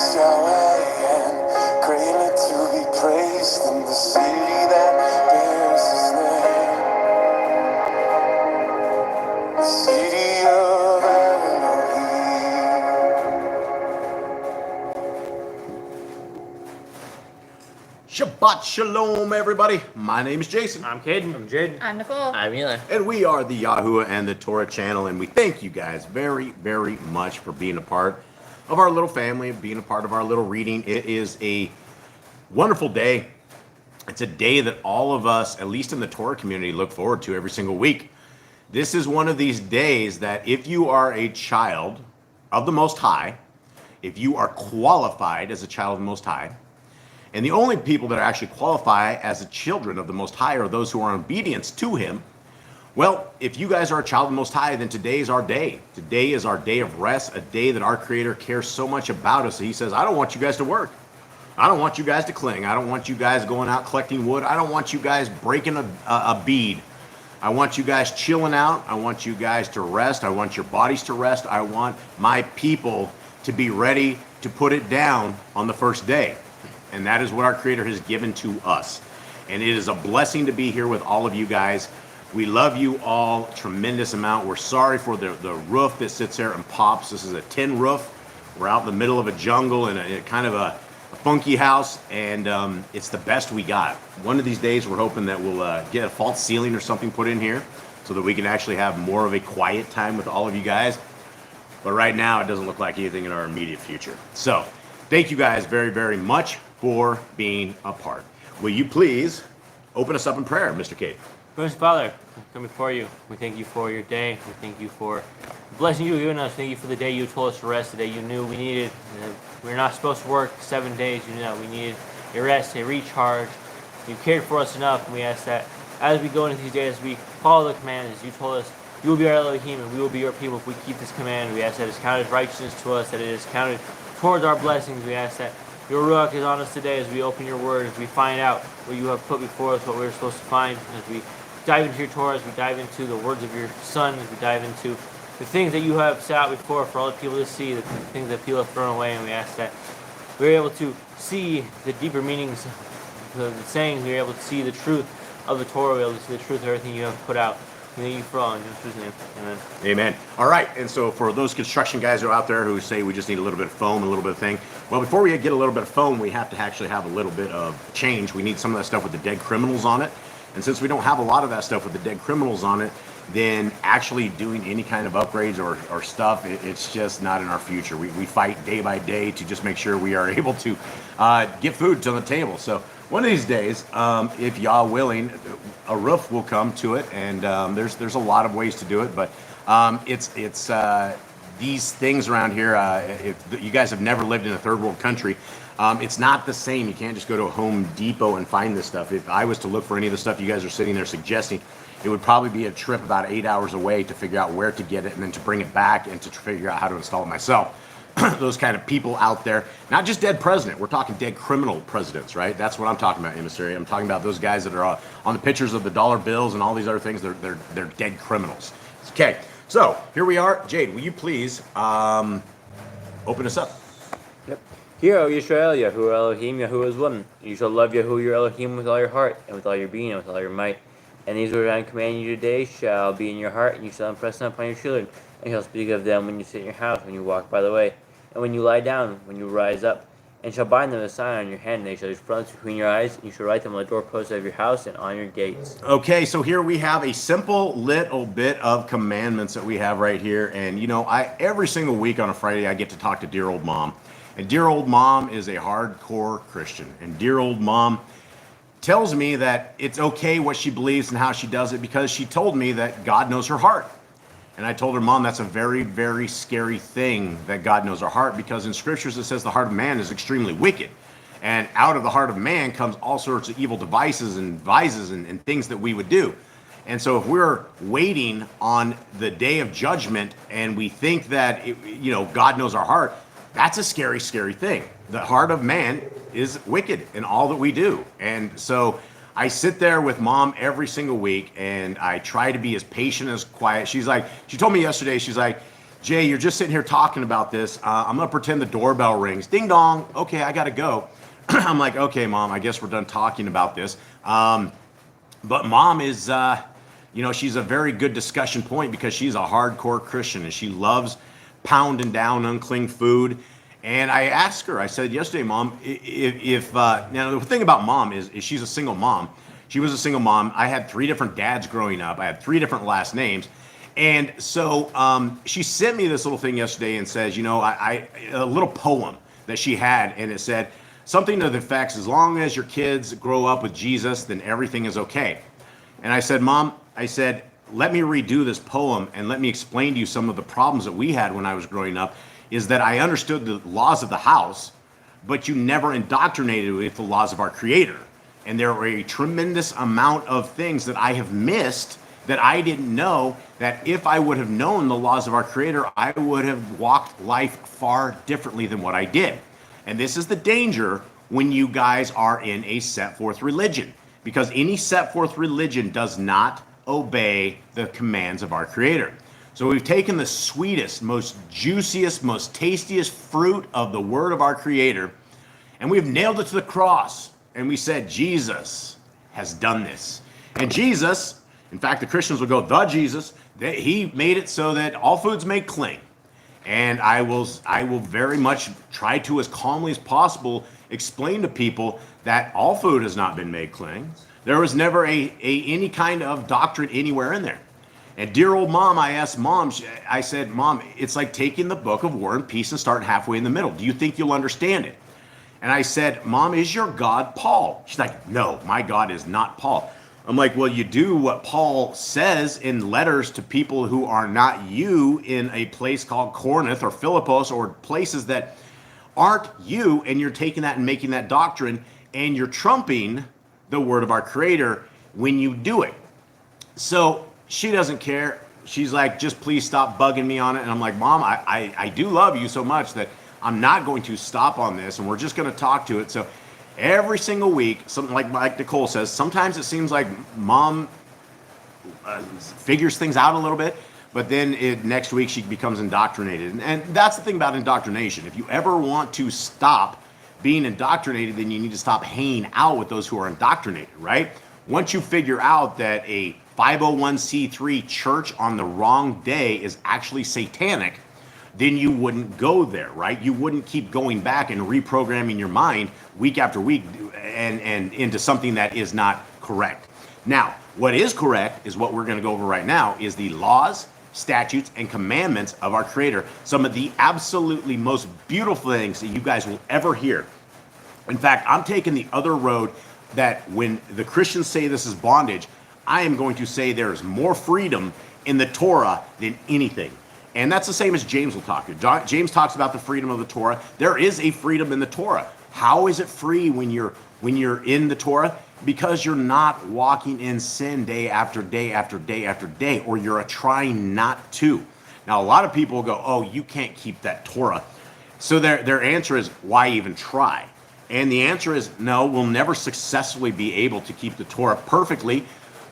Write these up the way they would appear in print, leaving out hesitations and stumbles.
shall I end, greatly to be praised in the city that bears his name, the city of Elohim. Shabbat Shalom, everybody. My name is Jason. I'm Caden. I'm Jaden. I'm Nicole. I'm Eli. And we are the Yahuwah and the Torah channel, and we thank you guys very, very much for being a part of our little family, being a part of our little reading. It is a wonderful day. It's a day that all of us, at least in the Torah community, look forward to every single week. This is one of these days that if you are a child of the Most High, if you are qualified as a child of the Most High, and the only people that actually qualify as the children of the Most High are those who are in obedience to Him. Well, if you guys are a child of the Most High, then today is our day. Today is our day of rest, a day that our Creator cares so much about us that He says, I don't want you guys to work. I don't want you guys to cling. I don't want you guys going out collecting wood. I don't want you guys breaking a bead. I want you guys chilling out. I want you guys to rest. I want your bodies to rest. I want my people to be ready to put it down on the first day. And that is what our Creator has given to us. And it is a blessing to be here with all of you guys. We love you all tremendous amount. We're sorry for the roof that sits there and pops. This is a tin roof. We're out in the middle of a jungle in a kind of a funky house, and it's the best we got. One of these days we're hoping that we'll get a false ceiling or something put in here so that we can actually have more of a quiet time with all of you guys. But right now it doesn't look like anything in our immediate future. So thank you guys very, very much for being a part. Will you please open us up in prayer, Mr. Cade? Gracious Father, we come before you. We thank you for your day. We thank you for the blessing you've given us. Thank you for the day you told us to rest, the day you knew we needed. We're not supposed to work 7 days. You knew that we needed a rest, a recharge. You cared for us enough, and we ask that as we go into these days, we follow the commands. As you told us, you will be our Elohim, and we will be your people if we keep this command. We ask that it is counted as righteousness to us, that it is counted towards our blessings. We ask that your Ruach is on us today as we open your word, as we find out what you have put before us, what we're supposed to find, as we dive into your Torah, as we dive into the words of your Son, as we dive into the things that you have set out before for all the people to see, the things that people have thrown away, and we ask that we're able to see the deeper meanings of the sayings, we're able to see the truth of the Torah, we're able to see the truth of everything you have put out. We thank you for all in Jesus' name. Amen. Amen. All right, and so for those construction guys who are out there who say we just need a little bit of foam, a little bit of thing, well, before we get a little bit of foam, we have to actually have a little bit of change. We need some of that stuff with the dead criminals on it. And since we don't have a lot of that stuff with the dead criminals on it, then actually doing any kind of upgrades or stuff, it's just not in our future. We fight day by day to just make sure we are able to get food to the table. So one of these days, if Yah willing, a roof will come to it, and there's a lot of ways to do it, but it's these things around here, if you guys have never lived in a third world country, it's not the same. You can't just go to a Home Depot and find this stuff. If I was to look for any of the stuff you guys are sitting there suggesting, it would probably be a trip about 8 hours away to figure out where to get it and then to bring it back and to figure out how to install it myself. Those kind of people out there, not just dead president, we're talking dead criminal presidents, right? That's what I'm talking about, emissary. I'm talking about those guys that are on the pictures of the dollar bills and all these other things. They're dead criminals. Okay, so here we are. Jade, will you please open us up? Yep. Hear, O Yisrael, Yahuwah Elohim, Yahuwah is one. You shall love Yahuwah your Elohim with all your heart, and with all your being, and with all your might. And these words I command you today shall be in your heart, and you shall impress them upon your children, and you shall speak of them when you sit in your house, when you walk by the way, and when you lie down, when you rise up. And shall bind them as a sign on your hand, and they shall be fronts between your eyes, and you shall write them on the doorposts of your house and on your gates. Okay, so here we have a simple little bit of commandments that we have right here. And you know, every single week on a Friday I get to talk to dear old mom. And dear old mom is a hardcore Christian. And dear old mom tells me that it's okay what she believes and how she does it, because she told me that God knows her heart. And I told her, Mom, that's a very, very scary thing that God knows our heart, because in scriptures it says the heart of man is extremely wicked. And out of the heart of man comes all sorts of evil devices and vices and things that we would do. And so if we're waiting on the day of judgment and we think that, God knows our heart, that's a scary, scary thing. The heart of man is wicked in all that we do. And so I sit there with Mom every single week, and I try to be as patient as quiet. She told me yesterday, she's like, Jay, you're just sitting here talking about this. I'm going to pretend the doorbell rings. Ding dong. Okay, I got to go. I'm like, okay, Mom, I guess we're done talking about this. But Mom is, she's a very good discussion point because she's a hardcore Christian and she loves pounding down unclean food. And I asked her, I said yesterday, Mom, if now the thing about Mom is she's a single mom. She was a single mom. I had 3 different dads growing up. I had 3 different last names. And so she sent me this little thing yesterday and says, a little poem that she had, and it said something to the effects, as long as your kids grow up with Jesus, then everything is okay. And I said, Mom, let me redo this poem and let me explain to you some of the problems that we had when I was growing up, is that I understood the laws of the house, but you never indoctrinated with the laws of our Creator. And there were a tremendous amount of things that I have missed that I didn't know, that if I would have known the laws of our Creator, I would have walked life far differently than what I did. And this is the danger when you guys are in a set forth religion, because any set forth religion does not obey the commands of our Creator. So we've taken the sweetest, most juiciest, most tastiest fruit of the word of our Creator, and we've nailed it to the cross. And we said, Jesus has done this. And Jesus, in fact, the Christians will go, the Jesus, he made it so that all food's made clean. And I will very much try to, as calmly as possible, explain to people that all food has not been made clean. There was never any kind of doctrine anywhere in there. And dear old Mom, I asked Mom, I said, Mom, it's like taking the book of War and Peace and starting halfway in the middle. Do you think you'll understand it? And I said, Mom, is your God Paul? She's like, no, my God is not Paul. I'm like, well, you do what Paul says in letters to people who are not you in a place called Corinth or Philippos or places that aren't you, and you're taking that and making that doctrine, and you're trumping the word of our Creator when you do it. So she doesn't care. She's like, just please stop bugging me on it. And I'm like, Mom, I do love you so much that I'm not going to stop on this, and we're just going to talk to it. So every single week, something like Nicole says, sometimes it seems like Mom figures things out a little bit, but then next week she becomes indoctrinated. And that's the thing about indoctrination. If you ever want to stop being indoctrinated, then you need to stop hanging out with those who are indoctrinated, right? Once you figure out that a 501c3 church on the wrong day is actually satanic, then you wouldn't go there, right? You wouldn't keep going back and reprogramming your mind week after week and into something that is not correct. Now, what is correct is what we're going to go over right now is the laws, statutes, and commandments of our Creator. Some of the absolutely most beautiful things that you guys will ever hear. In fact, I'm taking the other road, that when the Christians say this is bondage, I am going to say there's more freedom in the Torah than anything. And that's the same as James will talk. James talks about the freedom of the Torah. There is a freedom in the Torah. How is it free when you're in the Torah? Because you're not walking in sin day after day after day after day, or you're trying not to. Now, a lot of people go, oh, you can't keep that Torah. So their answer is, why even try? And the answer is, no, we'll never successfully be able to keep the Torah perfectly,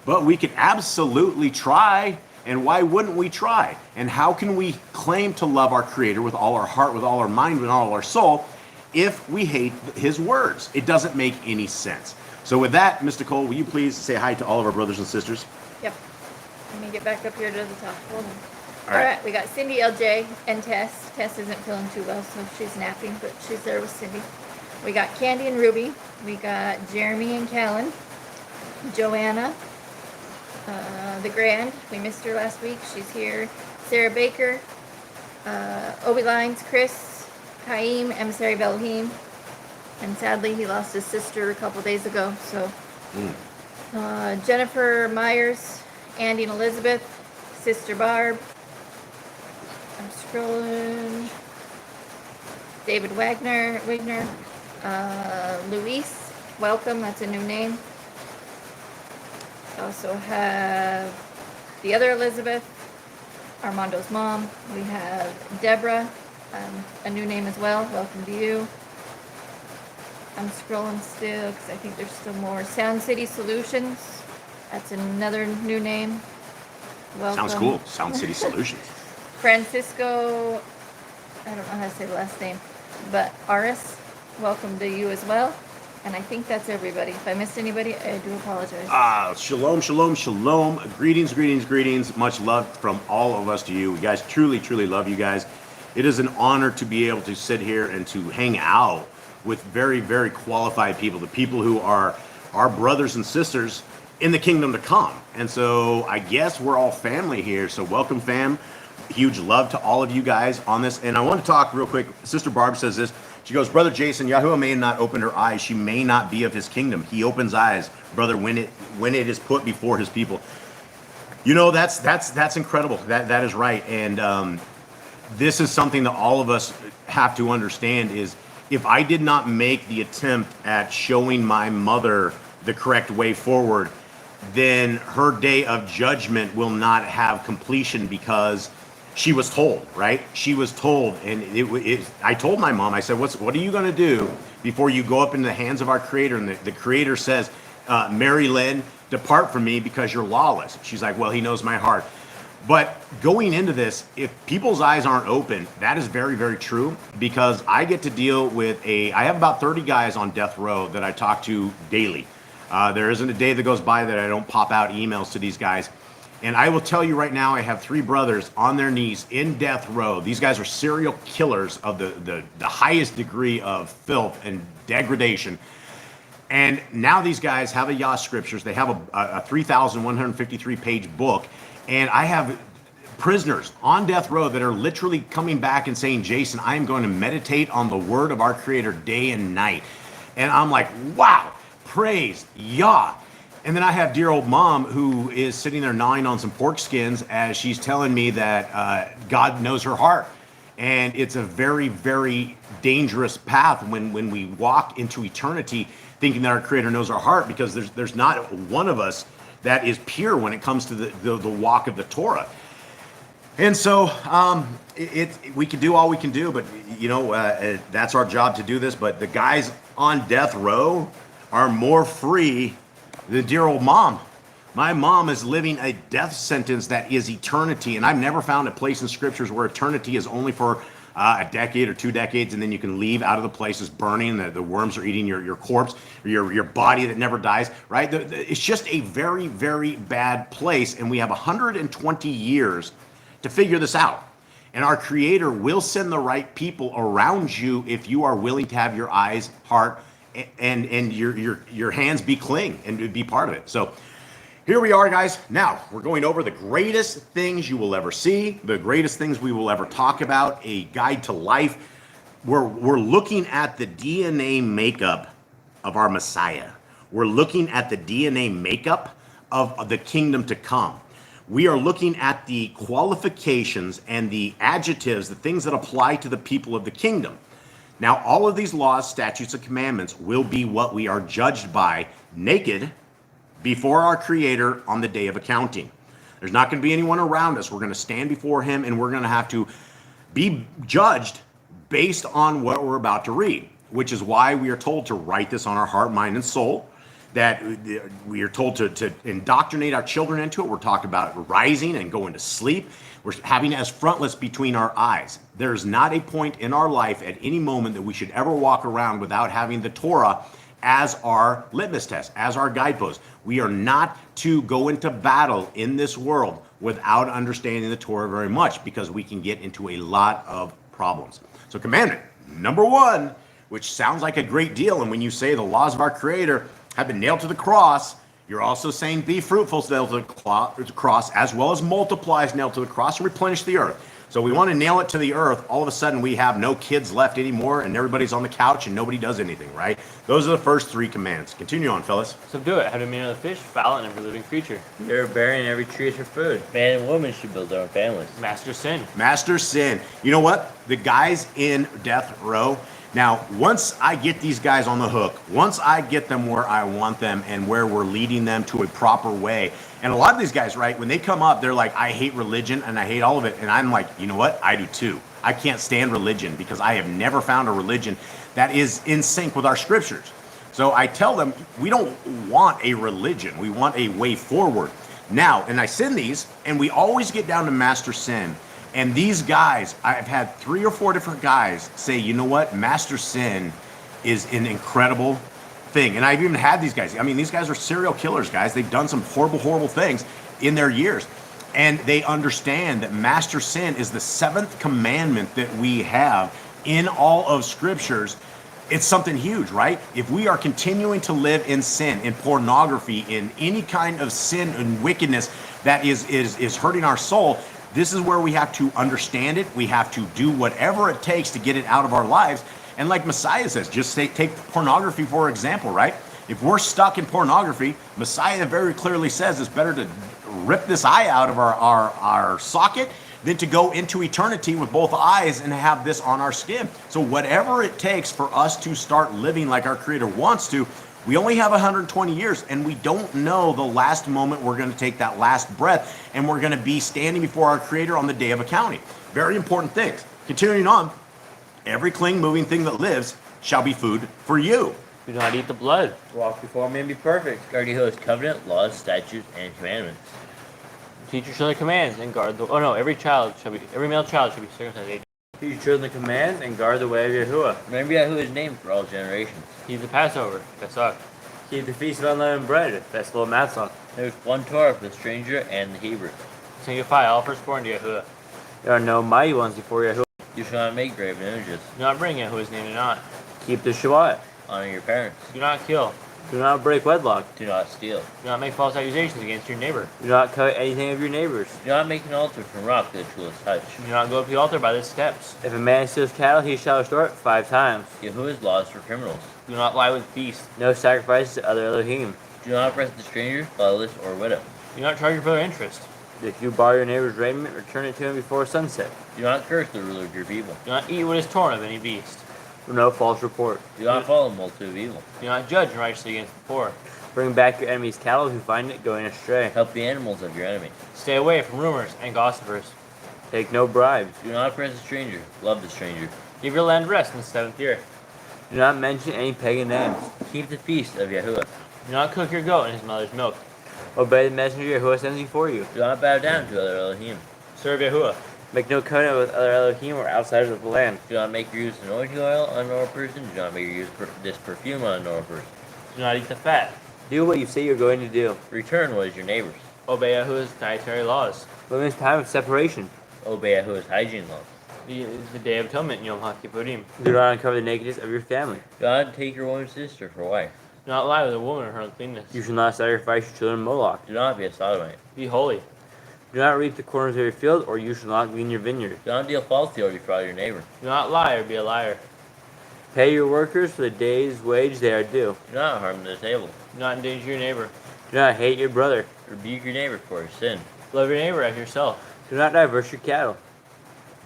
but we can absolutely try. And why wouldn't we try? And how can we claim to love our Creator with all our heart, with all our mind, with all our soul, if we hate His words? It doesn't make any sense. So with that, Mr. Cole, will you please say hi to all of our brothers and sisters? Yep. Let me get back up here to the top. Hold on. All right. We got Cindy, LJ, and Tess. Tess isn't feeling too well, so she's napping, but she's there with Cindy. We got Candy and Ruby. We got Jeremy and Callan. Joanna. The Grand, we missed her last week. She's here. Sarah Baker, Obi Lines, Chris, Kaim, Emissary Belhim, and sadly he lost his sister a couple days ago. So Jennifer Myers, Andy and Elizabeth, Sister Barb. I'm scrolling. David Wagner, Luis, welcome. That's a new name. Also have the other Elizabeth, Armando's mom. We have Deborah, a new name as well. Welcome to you. I'm scrolling still because I think there's still more. Sound City Solutions. That's another new name. Welcome. Sounds cool. Sound City Solutions. Francisco, I don't know how to say the last name, but Aris, welcome to you as well. And I think that's everybody. If I missed anybody, I do apologize. Shalom, shalom, shalom. Greetings, greetings, greetings. Much love from all of us to you. We guys truly, truly love you guys. It is an honor to be able to sit here and to hang out with very, very qualified people, the people who are our brothers and sisters in the kingdom to come. And so I guess we're all family here. So welcome, fam. Huge love to all of you guys on this. And I want to talk real quick. Sister Barb says this. She goes, Brother Jason, Yahuwah may not open her eyes. She may not be of his kingdom. He opens eyes, brother, when it is put before his people. You know, that's incredible. That is right. And this is something that all of us have to understand is if I did not make the attempt at showing my mother the correct way forward, then her day of judgment will not have completion because she was told, right? She was told, and I told my mom, I said, what are you going to do before you go up into the hands of our Creator? And the Creator says, Mary Lynn, depart from me because you're lawless. She's like, well, he knows my heart. But going into this, if people's eyes aren't open, that is very, very true because I get to deal with I have about 30 guys on death row that I talk to daily. There isn't a day that goes by that I don't pop out emails to these guys. And I will tell you right now, I have 3 brothers on their knees in death row. These guys are serial killers of the highest degree of filth and degradation. And now these guys have a Yah Scriptures. They have a 3,153 page book. And I have prisoners on death row that are literally coming back and saying, Jason, I am going to meditate on the word of our Creator day and night. And I'm like, wow, praise Yah. And then I have dear old mom who is sitting there gnawing on some pork skins as she's telling me that God knows her heart. And it's a very, very dangerous path when we walk into eternity thinking that our Creator knows our heart, because there's not one of us that is pure when it comes to the walk of the Torah. And so we can do all we can do, but you know, that's our job to do this. But the guys on death row are more free than dear old mom. My mom is living a death sentence that is eternity, and I've never found a place in scriptures where eternity is only for a decade or 2 decades, and then you can leave out of the place as burning. The worms are eating your corpse, or your body that never dies, right? It's just a very, very bad place, and we have 120 years to figure this out. And our Creator will send the right people around you if you are willing to have your eyes, heart, and your hands be clean and be part of it. So here we are, guys. Now we're going over the greatest things you will ever see, the greatest things we will ever talk about, a guide to life. We're looking at the DNA makeup of our Messiah. We're looking at the DNA makeup of the kingdom to come. We are looking at the qualifications and the adjectives, the things that apply to the people of the kingdom. Now, all of these laws, statutes, and commandments will be what we are judged by naked before our Creator on the day of accounting. There's not going to be anyone around us. We're going to stand before Him, and we're going to have to be judged based on what we're about to read, which is why we are told to write this on our heart, mind, and soul, that we are told to indoctrinate our children into it. We're talking about rising and going to sleep. We're having it as frontlets between our eyes. There's not a point in our life at any moment that we should ever walk around without having the Torah as our litmus test, as our guidepost. We are not to go into battle in this world without understanding the Torah very much, because we can get into a lot of problems. So commandment number 1, which sounds like a great deal, and when you say the laws of our Creator have been nailed to the cross, you're also saying be fruitful, nailed to the cross, as well as multiply, nailed to the cross, and replenish the earth. So we want to nail it to the earth. All of a sudden we have no kids left anymore, and everybody's on the couch and nobody does anything, right? Those are the first 3 commands. Continue on, fellas. Subdue it. Have dominion of the fish, fowl, and every living creature. Bear bearing every tree is for food. Man and woman should build their own families. Master sin. Master sin. You know what? The guys in death row, now, once I get these guys on the hook, once I get them where I want them and where we're leading them to a proper way, and a lot of these guys, right, when they come up, they're like, I hate religion and I hate all of it. And I'm like, you know what? I do too. I can't stand religion because I have never found a religion that is in sync with our scriptures. So I tell them, we don't want a religion. We want a way forward. Now, and I send these, and we always get down to master sin And these guys, I've had 3 or 4 different guys say, you know what, master sin is an incredible thing. And I've even had these guys. I mean, these guys are serial killers, guys. They've done some horrible, horrible things in their years. And they understand that master sin is the 7th commandment that we have in all of scriptures. It's something huge, right? If we are continuing to live in sin, in pornography, in any kind of sin and wickedness that is hurting our soul, this is where we have to understand it. We have to do whatever it takes to get it out of our lives. And like Messiah says, just take pornography for example, right? If we're stuck in pornography, Messiah very clearly says it's better to rip this eye out of our socket than to go into eternity with both eyes and have this on our skin. So whatever it takes for us to start living like our Creator wants to, we only have 120 years, and we don't know the last moment we're going to take that last breath, and we're going to be standing before our Creator on the day of accounting. Very important things. Continuing on, every clean, moving thing that lives shall be food for you. Do not eat the blood. Walk before me and be perfect. Guard Yahuwah's covenant, laws, statutes, and commandments. Teach your children commands and guard the. Oh no, every male child should be circumcised. Teach your children the commands and guard the way of Yahuwah. Remember Yahuwah's name for all generations. Keep the Passover. Pesach. Keep the feast of unleavened bread, festival of Matzah. There's one Torah for the stranger and the Hebrew. Sanctify all firstborn to Yahuwah. There are no mighty ones before Yahuwah. You shall not make graven images. Do not bring Yahuwah's name to naught. Keep the Shabbat. Honor your parents. Do not kill. Do not break wedlock. Do not steal. Do not make false accusations against your neighbor. Do not cut anything of your neighbors. Do not make an altar from rock that the toolest touch. Do not go up to the altar by the steps. If a man steals cattle, he shall restore it 5 times. Yahuwah's laws for criminals. Do not lie with beasts. No sacrifices to other Elohim. Do not oppress the stranger, fatherless, or widow. Do not charge your brother interest. If you borrow your neighbor's raiment, return it to him before sunset. Do not curse the ruler of your people. Do not eat what is torn of any beast. No false report. Do not follow a multitude of evil. Do not judge unrighteously against the poor. Bring back your enemy's cattle if you find it going astray. Help the animals of your enemy. Stay away from rumors and gossipers. Take no bribes. Do not oppress a stranger. Love the stranger. Give your land rest in the 7th year. Do not mention any pagan names. Keep the feast of Yahuwah. Do not cook your goat in his mother's milk. Obey the messenger Yahuwah sends before you. Do not bow down to other Elohim. Serve Yahuwah. Make no covenant with other Elohim or outsiders of the land. Do not make your use of anointing oil on a normal person. Do not make your use of this perfume on a normal person. Do not eat the fat. Do what you say you're going to do. Return what is your neighbor's. Obey Yahuwah's dietary laws. Live in time of separation. Obey Yahuwah's hygiene laws. The Day of Atonement, Yom HaKippurim. Do not uncover the nakedness of your family. Do not take your woman's sister for wife. Do not lie with a woman or her uncleanness. You shall not sacrifice your children to Moloch. Do not be a sodomite. Be holy. Do not reap the corners of your field, or you shall not glean your vineyard. Do not deal falsely or defraud your neighbor. Do not lie or be a liar. Pay your workers for the day's wage they are due. Do not harm the table. Do not endanger your neighbor. Do not hate your brother. Rebuke your neighbor for his sin. Love your neighbor as yourself. Do not diverse your cattle.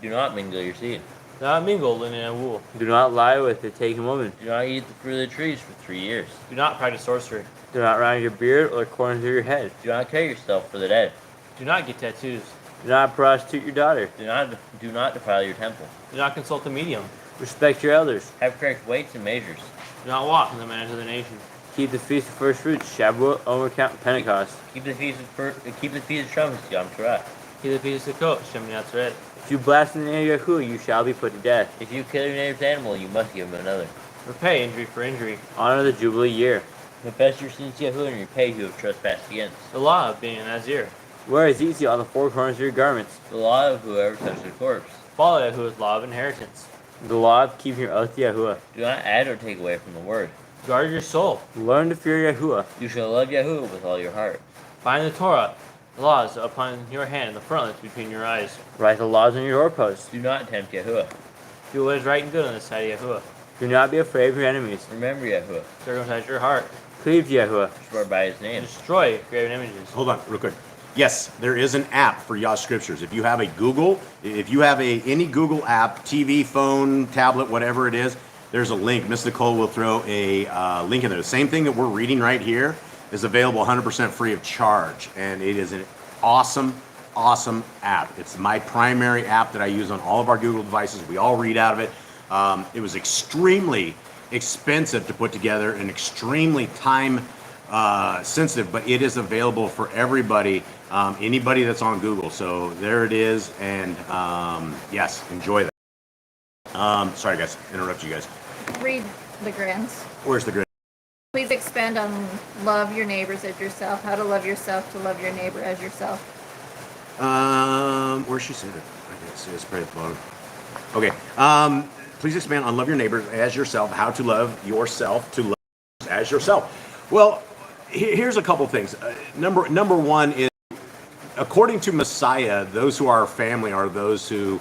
Do not mingle your seed. Do not mingle linen and wool. Do not lie with the taken woman. Do not eat the fruit of the trees for 3 years. Do not practice sorcery. Do not round your beard or the corners of your head. Do not cut yourself for the dead. Do not get tattoos. Do not prostitute your daughter. Do not defile your temple. Do not consult a medium. Respect your elders. Have correct weights and measures. Do not walk in the manners of the nation. Keep the feast of first fruits, Shavuot, Omer, Pentecost. Keep the feast of trumpets, Yom Torah. Keep the feast of Sukkot, Shem Yatzeret. If you blaspheme the name of Yahuwah, you shall be put to death. If you kill your neighbor's animal, you must give him another. Repay injury for injury. Honor the Jubilee year. Confess your sins to Yahuwah and repay who you have trespassed against. The law of being a Nazir. Wear Ezekiel on the 4 corners of your garments. The law of whoever touches a corpse. Follow Yahuwah's law of inheritance. The law of keeping your oath to Yahuwah. Do not add or take away from the word. Guard your soul. Learn to fear Yahuwah. You shall love Yahuwah with all your heart. Bind the Torah, the laws upon your hand and the frontlets between your eyes. Write the laws on your doorposts. Do not tempt Yahuwah. Do what is right and good on the side of Yahuwah. Do not be afraid of your enemies. Remember Yahuwah. Circumcise your heart. Cleave to Yahuwah. Swear by his name. Destroy graven images. Hold on, real quick. Yes, there is an app for Yah Scriptures. If you have any Google app, TV, phone, tablet, whatever it is, there's a link. Miss Nicole will throw a link in there. The same thing that we're reading right here is available 100% free of charge. And it is an awesome, awesome app. It's my primary app that I use on all of our Google devices. We all read out of it. It was extremely expensive to put together, and extremely time sensitive, but it is available for everybody, anybody that's on Google. So there it is, and yes, enjoy that. Sorry guys, interrupt you guys. Read the grants. Where's the grid? Please expand on love your neighbors as yourself. How to love yourself to love your neighbor as yourself. Where she said it? I can't see. It's probably at the bottom. Okay. Please expand on love your neighbor as yourself. How to love yourself to love as yourself. Well, here's a couple things. Number one is, according to Messiah, those who are our family are those who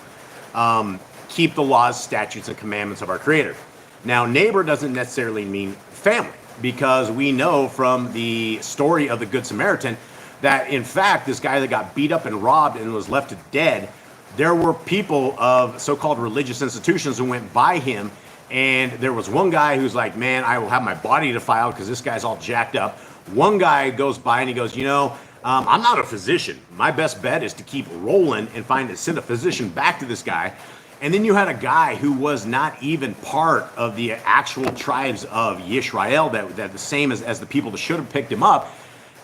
keep the laws, statutes, and commandments of our Creator. Now, neighbor doesn't necessarily mean family, because we know from the story of the Good Samaritan that, in fact, this guy that got beat up and robbed and was left dead, there were people of so-called religious institutions who went by him, and there was one guy who's like, man, I will have my body defiled because this guy's all jacked up. One guy goes by and he goes, I'm not a physician. My best bet is to keep rolling and send a physician back to this guy. And then you had a guy who was not even part of the actual tribes of Yisrael, that the same as the people that should have picked him up.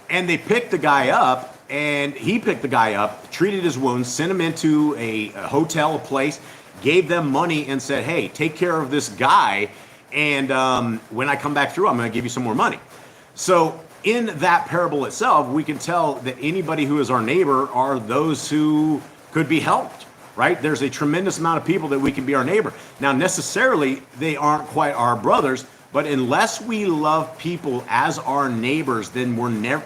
And they picked the guy up, and he picked the guy up, treated his wounds, sent him into a hotel, a place, gave them money and said, hey, take care of this guy. And when I come back through, I'm going to give you some more money. So in that parable itself, we can tell that anybody who is our neighbor are those who could be helped. Right? There's a tremendous amount of people that we can be our neighbor. Now, necessarily, they aren't quite our brothers, but unless we love people as our neighbors, then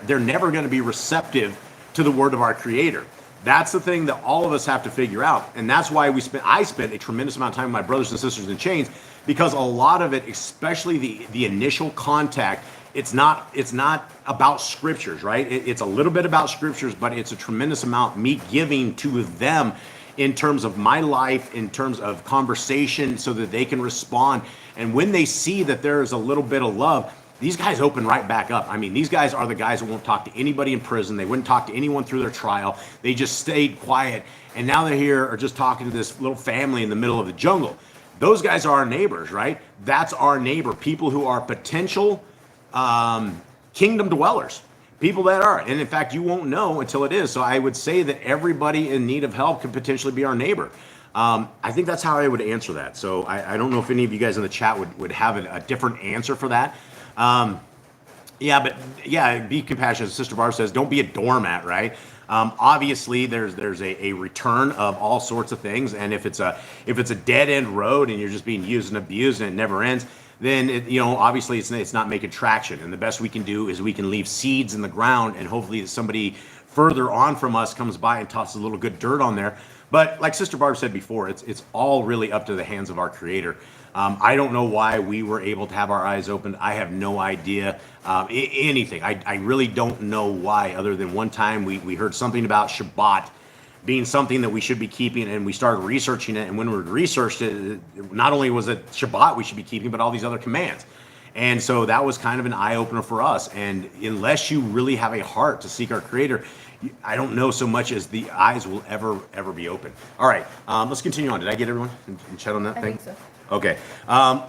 they're never going to be receptive to the word of our Creator. That's the thing that all of us have to figure out. And that's why I spent a tremendous amount of time with my brothers and sisters in chains, because a lot of it, especially the initial contact, it's not about scriptures, right? It's a little bit about scriptures, but it's a tremendous amount me giving to them in terms of my life, in terms of conversation, so that they can respond. And when they see that there is a little bit of love, these guys open right back up. I mean, these guys are the guys that won't talk to anybody in prison. They wouldn't talk to anyone through their trial. They just stayed quiet. And now they're here are just talking to this little family in the middle of the jungle. Those guys are our neighbors, right? That's our neighbor, people who are potential kingdom dwellers. People that are, and in fact, you won't know until it is. So I would say that everybody in need of help could potentially be our neighbor. I think that's how I would answer that. So I don't know if any of you guys in the chat would have a different answer for that. Be compassionate. As Sister Barb says, don't be a doormat, right? Obviously, there's a return of all sorts of things, and if it's a dead end road and you're just being used and abused and it never ends, then obviously it's not making traction. And the best we can do is we can leave seeds in the ground, and hopefully somebody further on from us comes by and tosses a little good dirt on there. But like Sister Barb said before, it's all really up to the hands of our Creator. I don't know why we were able to have our eyes opened. I have no idea anything. I really don't know why, other than one time we heard something about Shabbat being something that we should be keeping, and we started researching it. And when we researched it, not only was it Shabbat we should be keeping, but all these other commands. And so that was kind of an eye-opener for us. And unless you really have a heart to seek our Creator, I don't know so much as the eyes will ever be open. All right, let's continue on. Did I get everyone in chat on that thing? I think so. Okay,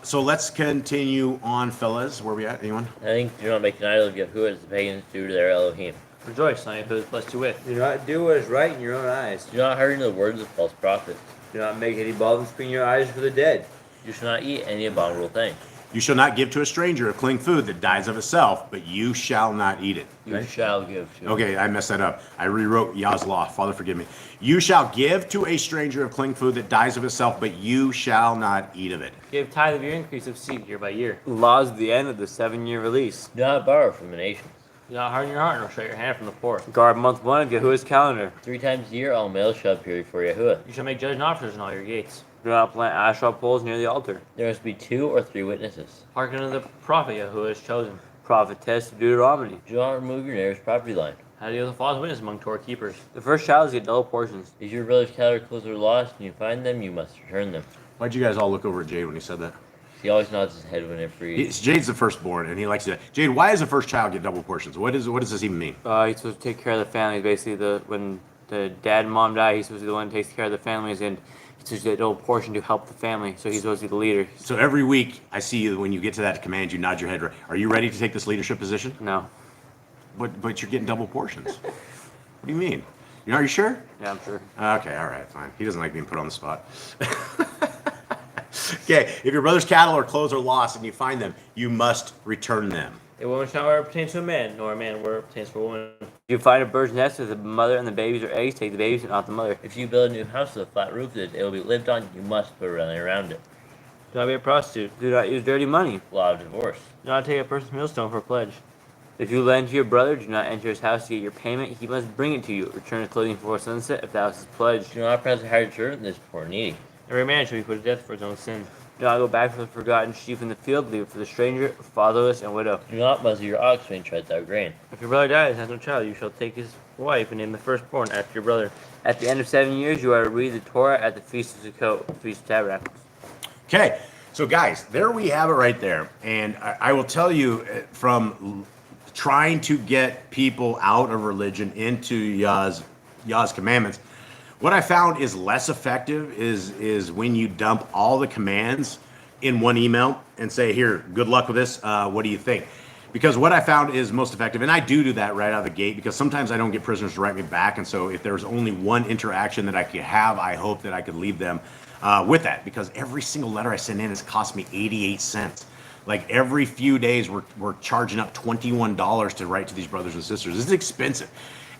so let's continue on, fellas. Where are we at? Anyone? I think do not make an idol of Yahuwah as the pagans do to their Elohim. Rejoice, I am blessed you with. Do not do what is right in your own eyes. Do not hearken to the words of false prophets. Do not make any balls between your eyes for the dead. You shall not eat any abominable thing. You shall not give to a stranger a clean food that dies of itself, but you shall not eat it. You shall give to. Okay, I messed that up. I rewrote Yah's law. Father, forgive me. You shall give to a stranger a clean food that dies of itself, but you shall not eat of it. Give tithe of your increase of seed year by year. Laws of the end of the 7-year release. Do not borrow from the nations. Do not harden your heart, nor shut your hand from the poor. Guard month 1 of Yahuwah's calendar. 3 times a year all males shall appear before Yahuwah. You shall make judge and officers in all your gates. Do not plant Asherah poles near the altar. There must be 2 or 3 witnesses. Hearken to the prophet Yahuwah is chosen. Prophetess of Deuteronomy. Do not remove your neighbor's property line. How do you have a false witness among Torah keepers? The first child is get double portions. If your brother's cattle or clothes are lost and you find them, you must return them. Why'd you guys all look over at Jade when he said that? He always nods his head whenever he... Jade's the firstborn, and he likes to. Jade, why does the first child get double portions? What does this even mean? He's supposed to take care of the family. Basically, when the dad and mom die, he's supposed to be the one that takes care of the families, and So he's got a double portion to help the family. So he's supposed to be the leader. So every week, I see you when you get to that command, you nod your head. Are you ready to take this leadership position? No. But you're getting double portions. What do you mean? Are you sure? Yeah, I'm sure. Okay, all right, fine. He doesn't like being put on the spot. Okay, if your brother's cattle or clothes are lost and you find them, you must return them. A woman shall not wear what pertains to a man, nor a man wear what pertains to a woman. If you find a bird's nest with the mother and the babies or eggs, take the babies and not the mother. If you build a new house with a flat roof that it will be lived on, you must put a railing around it. Do not be a prostitute. Do not use dirty money. Law of divorce. Do not take a person's millstone for a pledge. If you lend to your brother, do not enter his house to get your payment. He must bring it to you. Return his clothing before sunset if that was his pledge. Do not oppress a hired servant that is poor and needy. Every man shall be put to death for his own sin. Do not go back for the forgotten sheep in the field. Leave it for the stranger, fatherless, and widow. Do not muzzle your ox when he treads out grain. If your brother dies and has no child, you shall take his wife and name the firstborn after your brother. At the end of 7 years, you are to read the Torah at the Feast of Sukkot, Feast of Tabernacles. Okay, so guys, there we have it right there. And I will tell you from trying to get people out of religion into Yah's commandments, what I found is less effective is when you dump all the commands in one email and say, here, good luck with this. What do you think? Because what I found is most effective, and I do that right out of the gate, because sometimes I don't get prisoners to write me back. And so if there's only one interaction that I could have, I hope that I could leave them with that, because every single letter I send in has cost me 88 cents. Like every few days, we're charging up $21 to write to these brothers and sisters. This is expensive.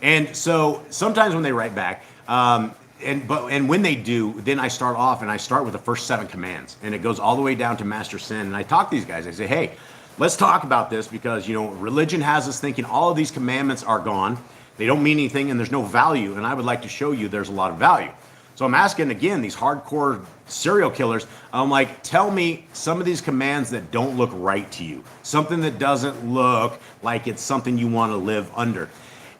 And so sometimes when they write back, and when they do, then I start off and I start with the first 7 commands, and it goes all the way down to master sin. And I talk to these guys. I say, hey, let's talk about this, because religion has us thinking all of these commandments are gone. They don't mean anything, and there's no value. And I would like to show you there's a lot of value. So I'm asking again these hardcore serial killers. I'm like, tell me some of these commands that don't look right to you, something that doesn't look like it's something you want to live under.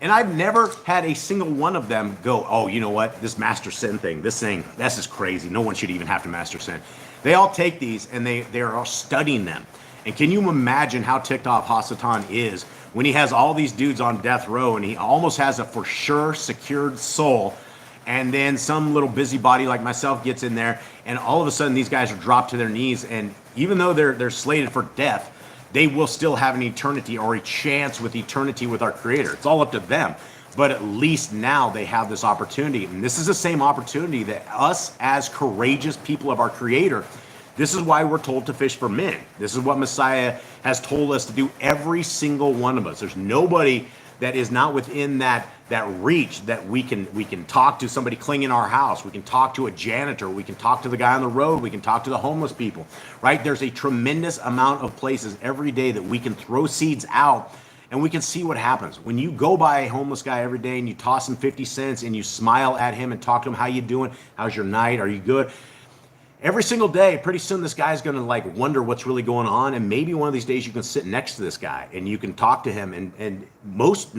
And I've never had a single one of them go, oh, you know what, this master sin thing, this is crazy. No one should even have to master sin. They all take these and they're all studying them. And can you imagine how ticked off Hasatan is when he has all these dudes on death row and he almost has a for sure secured soul, and then some little busybody like myself gets in there, and all of a sudden these guys are dropped to their knees, and even though they're slated for death, they will still have an eternity or a chance with eternity with our Creator. It's all up to them. But at least now they have this opportunity. And this is the same opportunity that us as courageous people of our Creator, this is why we're told to fish for men. This is what Messiah has told us to do, every single one of us. There's nobody that is not within that reach that we can talk to somebody cleaning our house. We can talk to a janitor. We can talk to the guy on the road. We can talk to the homeless people, right? There's a tremendous amount of places every day that we can throw seeds out and we can see what happens. When you go by a homeless guy every day and you toss him 50 cents and you smile at him and talk to him, how you doing? How's your night? Are you good? Every single day, pretty soon this guy's going to wonder what's really going on, and maybe one of these days you can sit next to this guy and you can talk to him, and most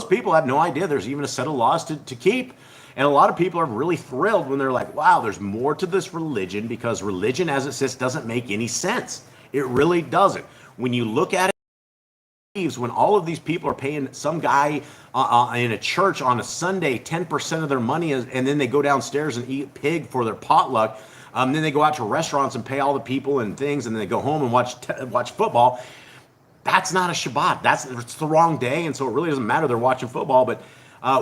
people have no idea there's even a set of laws to keep. And a lot of people are really thrilled when they're like, wow, there's more to this religion, because religion as it sits doesn't make any sense. It really doesn't. When you look at it, when all of these people are paying some guy in a church on a Sunday 10% of their money, and then they go downstairs and eat pig for their potluck. Then they go out to restaurants and pay all the people and things, and then they go home and watch football. That's not a Shabbat. It's the wrong day, and so it really doesn't matter they're watching football. But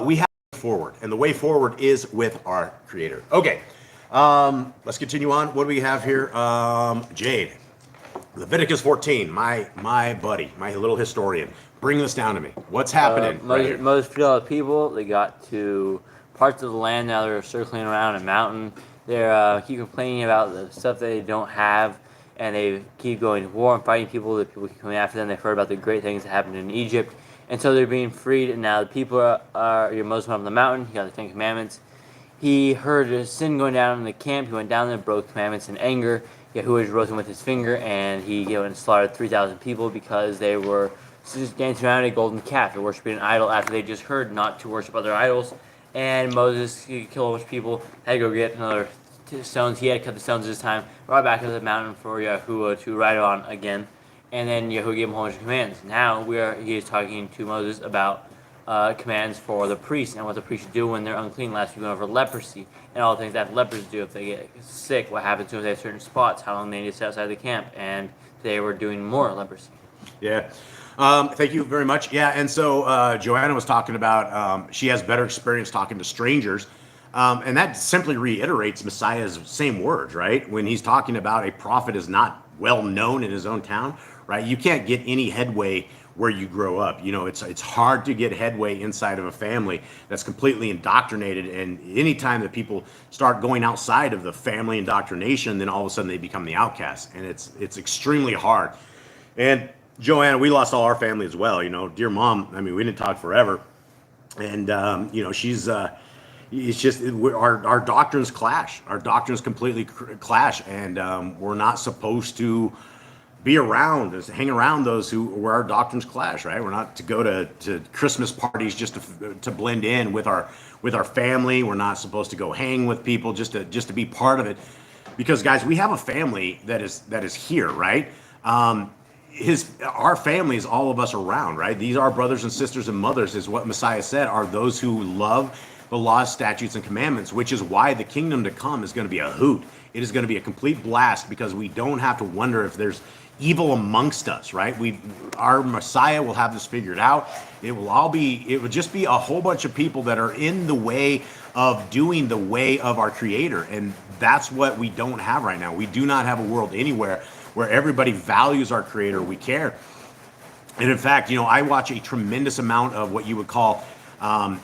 we have to go forward, and the way forward is with our Creator. Okay, let's continue on. What do we have here? Jade, Leviticus 14. My buddy, my little historian. Bring this down to me. What's happening? Moses freed all the people. They got to parts of the land. Now they're circling around a mountain. They keep complaining about the stuff they don't have, and they keep going to war and fighting people. The people keep coming after them. They've heard about the great things that happened in Egypt, and so they're being freed. And now the people Moses went up on the mountain. He got the 10 Commandments. He heard a sin going down in the camp. He went down there, broke the commandments in anger. Yahuwah rose him with his finger, and he went and slaughtered 3,000 people because they were just dancing around a golden calf. They're worshiping an idol after they just heard not to worship other idols. And Moses killed a bunch of people, had to go get another stones. He had to cut the stones this time, brought back to the mountain for Yahuwah to ride on again. And then Yahuwah gave him a whole bunch of commands. Now he is talking to Moses about commands for the priests and what the priests should do when they're unclean. Last week we went over leprosy and all the things that lepers do if they get sick, what happens to them if they have certain spots, how long they need to stay outside the camp. And today we're doing more leprosy. Yeah. Thank you very much. Yeah, and so Joanna was talking about she has better experience talking to strangers. And that simply reiterates Messiah's same words, right? When he's talking about a prophet is not well known in his own town, right? You can't get any headway where you grow up. You know, it's hard to get headway inside of a family that's completely indoctrinated. And anytime that people start going outside of the family indoctrination, then all of a sudden they become the outcasts. And it's extremely hard. And Joanna, we lost all our family as well. You know, dear mom, I mean, we didn't talk forever. And, you know, she's... it's just our doctrines clash. Our doctrines completely clash, and we're not supposed to be around, hang around those where our doctrines clash. Right? We're not to go to Christmas parties just to blend in with our family. We're not supposed to go hang with people just to be part of it, because guys, we have a family that is here, right? Our family is all of us around, right? These are brothers and sisters and mothers, is what Messiah said, are those who love the laws, statutes, and commandments, which is why the kingdom to come is going to be a hoot. It is going to be a complete blast, because we don't have to wonder if there's evil amongst us, right? Our Messiah will have this figured out. It will just be a whole bunch of people that are in the way of doing the way of our Creator. And that's what we don't have right now. We do not have a world anywhere where everybody values our Creator. We care. And in fact, you know, I watch a tremendous amount of what you would call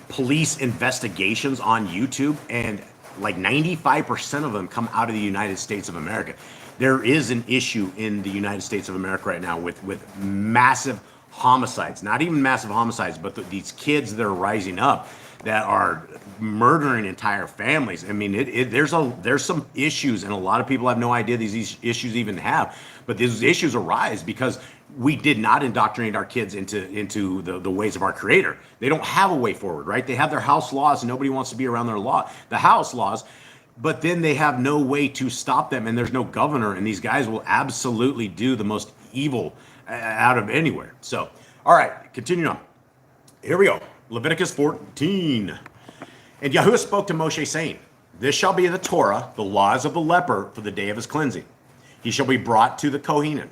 police investigations on YouTube, and like 95% of them come out of the United States of America. There is an issue in the United States of America right now with massive homicides, not even massive homicides, but these kids that are rising up that are murdering entire families. I mean, there's some issues, and a lot of people have no idea these issues even have, but these issues arise because we did not indoctrinate our kids into the ways of our Creator. They don't have a way forward, right? They have their house laws, and nobody wants to be around the house laws, but then they have no way to stop them, and there's no governor, and these guys will absolutely do the most evil out of anywhere. So, all right, continuing on. Here we go. Leviticus 14. And Yahuwah spoke to Moshe, saying, "This shall be the Torah, the laws of the leper for the day of his cleansing. He shall be brought to the Kohanim,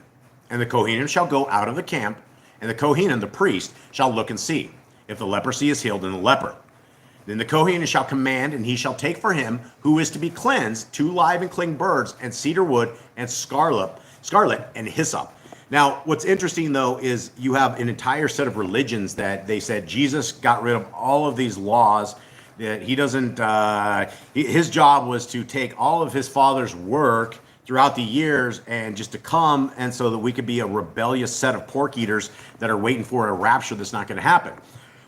and the Kohanim shall go out of the camp, and the Kohanim, the priest, shall look and see, if the leprosy is healed in the leper. Then the Kohanim shall command, and he shall take for him who is to be cleansed 2 live and clean birds, and cedar wood, and scarlet, and hyssop." Now, what's interesting, though, is you have an entire set of religions that they said Jesus got rid of all of these laws, that he doesn't, his job was to take all of his father's work throughout the years and just to come, and so that we could be a rebellious set of pork eaters that are waiting for a rapture that's not going to happen.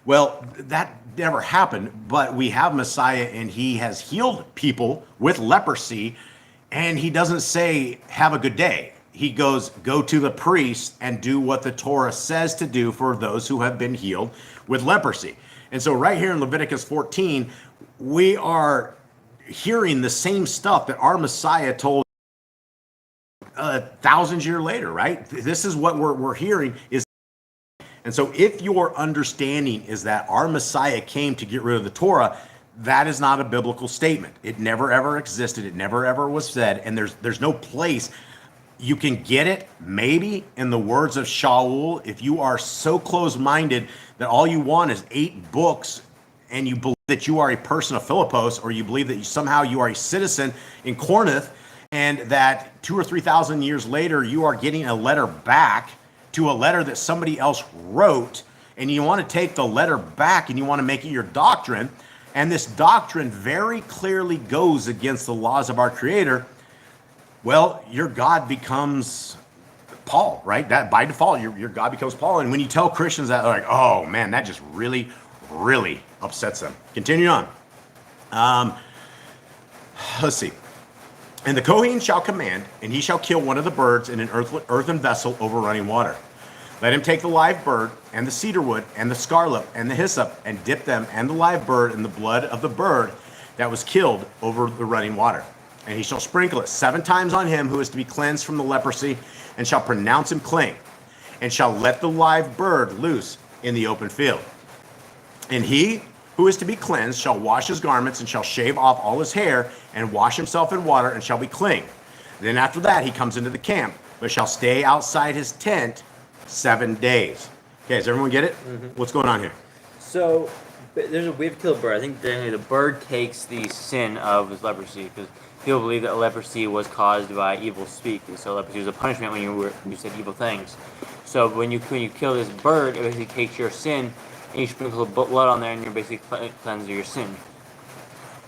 Well, that never happened, but we have Messiah, and he has healed people with leprosy, and he doesn't say, "Have a good day." He goes, "Go to the priest and do what the Torah says to do for those who have been healed with leprosy." And so right here in Leviticus 14, we are hearing the same stuff that our Messiah told thousands years later, right? This is what we're hearing is. And so if your understanding is that our Messiah came to get rid of the Torah, that is not a biblical statement. It never ever existed. It never ever was said. And there's no place. You can get it maybe in the words of Shaul if you are so close-minded that all you want is 8 books, and you believe that you are a person of Philippos, or you believe that somehow you are a citizen in Corinth, and that 2,000 or 3,000 years later you are getting a letter back to a letter that somebody else wrote, and you want to take the letter back and you want to make it your doctrine, and this doctrine very clearly goes against the laws of our Creator. Well, your God becomes Paul, right? That by default, your God becomes Paul. And when you tell Christians that, they're like, "Oh man, that just really, really upsets them." Continue on. Let's see. "And the Kohen shall command, and he shall kill one of the birds in an earthen vessel over running water. Let him take the live bird, and the cedar wood, and the scarlet, and the hyssop, and dip them and the live bird in the blood of the bird that was killed over the running water. And he shall sprinkle it 7 times on him who is to be cleansed from the leprosy, and shall pronounce him clean, and shall let the live bird loose in the open field. And he who is to be cleansed shall wash his garments and shall shave off all his hair and wash himself in water and shall be clean. Then after that he comes into the camp, but shall stay outside his tent 7 days. Okay, does everyone get it? What's going on here? So there's a way to kill a bird. I think the bird takes the sin of his leprosy because people believe that leprosy was caused by evil speak. So leprosy was a punishment when you said evil things. So when you kill this bird, it basically takes your sin and you sprinkle blood on there, and you're basically cleansing your sin.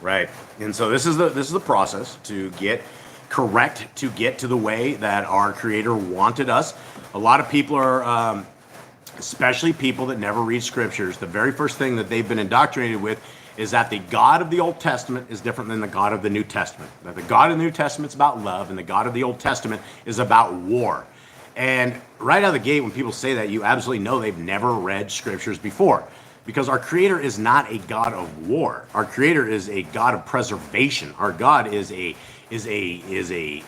Right. And so this is the process to get to the way that our Creator wanted us. A lot of people are, especially people that never read scriptures, the very first thing that they've been indoctrinated with is that the God of the Old Testament is different than the God of the New Testament. That the God of the New Testament is about love, and the God of the Old Testament is about war. And right out of the gate, when people say that, you absolutely know they've never read scriptures before. Because our Creator is not a God of war. Our Creator is a God of preservation. Our God is a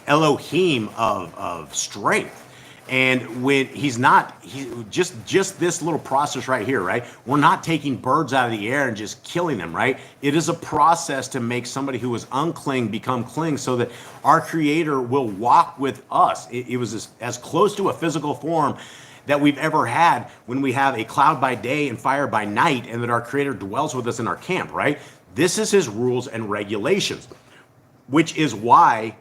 Elohim of strength. And when he's just this little process right here, right? We're not taking birds out of the air and just killing them, right? It is a process to make somebody who is unclean become clean so that our Creator will walk with us. It was as close to a physical form that we've ever had when we have a cloud by day and fire by night, and that our Creator dwells with us in our camp, right? This is his rules and regulations, which is why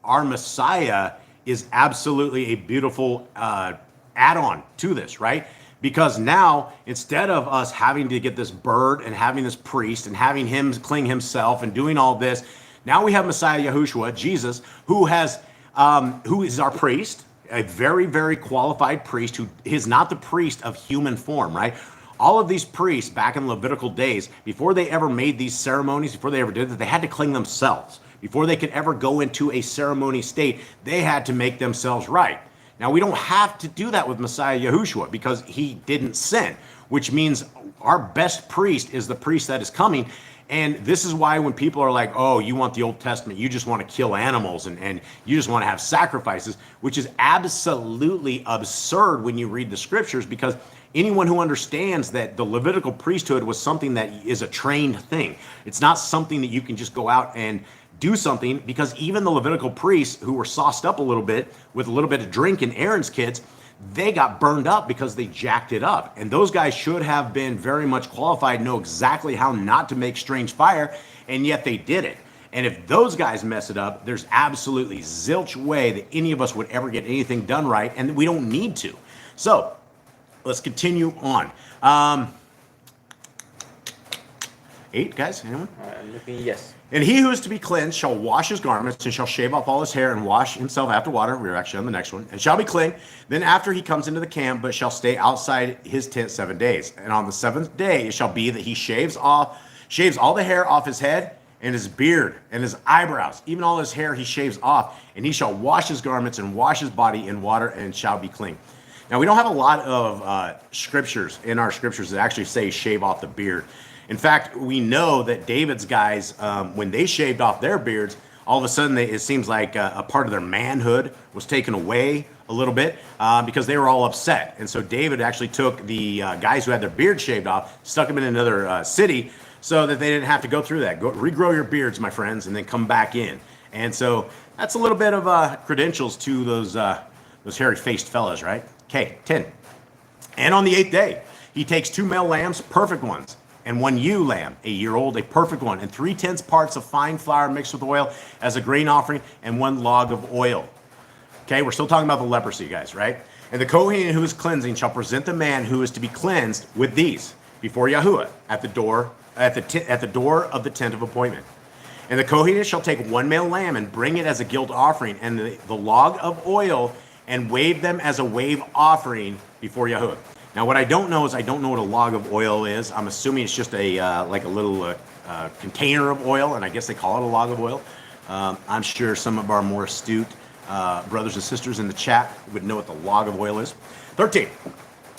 our Messiah is absolutely a beautiful add-on to this, right? Because now, instead of us having to get this bird and having this priest and having him clean himself and doing all this, now we have Messiah Yahushua, Jesus, who is our priest, a very, very qualified priest who is not the priest of human form, right? All of these priests back in Levitical days, before they ever made these ceremonies, before they ever did it, they had to clean themselves. Before they could ever go into a ceremony state, they had to make themselves right. Now, we don't have to do that with Messiah Yahushua because he didn't sin, which means our best priest is the priest that is coming. And this is why when people are like, oh, you want the Old Testament, you just want to kill animals and you just want to have sacrifices, which is absolutely absurd when you read the scriptures, because anyone who understands that the Levitical priesthood was something that is a trained thing. It's not something that you can just go out and do something, because even the Levitical priests who were sauced up a little bit with a little bit of drink and Aaron's kids, they got burned up because they jacked it up. And those guys should have been very much qualified, know exactly how not to make strange fire, and yet they did it. And if those guys mess it up, there's absolutely zilch way that any of us would ever get anything done right, and we don't need to. So let's continue on. 8, guys, anyone? I'm looking, yes. And he who is to be cleansed shall wash his garments and shall shave off all his hair and wash himself after water. We're actually on the next one. And shall be clean. Then after he comes into the camp, but shall stay outside his tent 7 days. And on the 7th day it shall be that he shaves all the hair off his head and his beard and his eyebrows. Even all his hair he shaves off. And he shall wash his garments and wash his body in water and shall be clean. Now, we don't have a lot of scriptures in our scriptures that actually say shave off the beard. In fact, we know that David's guys, when they shaved off their beards, all of a sudden it seems like a part of their manhood was taken away a little bit because they were all upset. And so David actually took the guys who had their beards shaved off, stuck them in another city so that they didn't have to go through that. Go regrow your beards, my friends, and then come back in. And so that's a little bit of credentials to those hairy-faced fellas, right? Okay, 10. And on the 8th day, he takes 2 male lambs, perfect ones, and 1 ewe lamb, a year old, a perfect one, and 3/10 parts of fine flour mixed with oil as a grain offering, and 1 log of oil. Okay, we're still talking about the leprosy, guys, right? And the Kohen who is cleansing shall present the man who is to be cleansed with these before Yahuwah at the door of the tent of appointment. And the Kohen shall take 1 male lamb and bring it as a guilt offering, and the log of oil, and wave them as a wave offering before Yahuwah. Now, what I don't know is I don't know what a log of oil is. I'm assuming it's just like a little container of oil, and I guess they call it a log of oil. I'm sure some of our more astute brothers and sisters in the chat would know what the log of oil is. 13.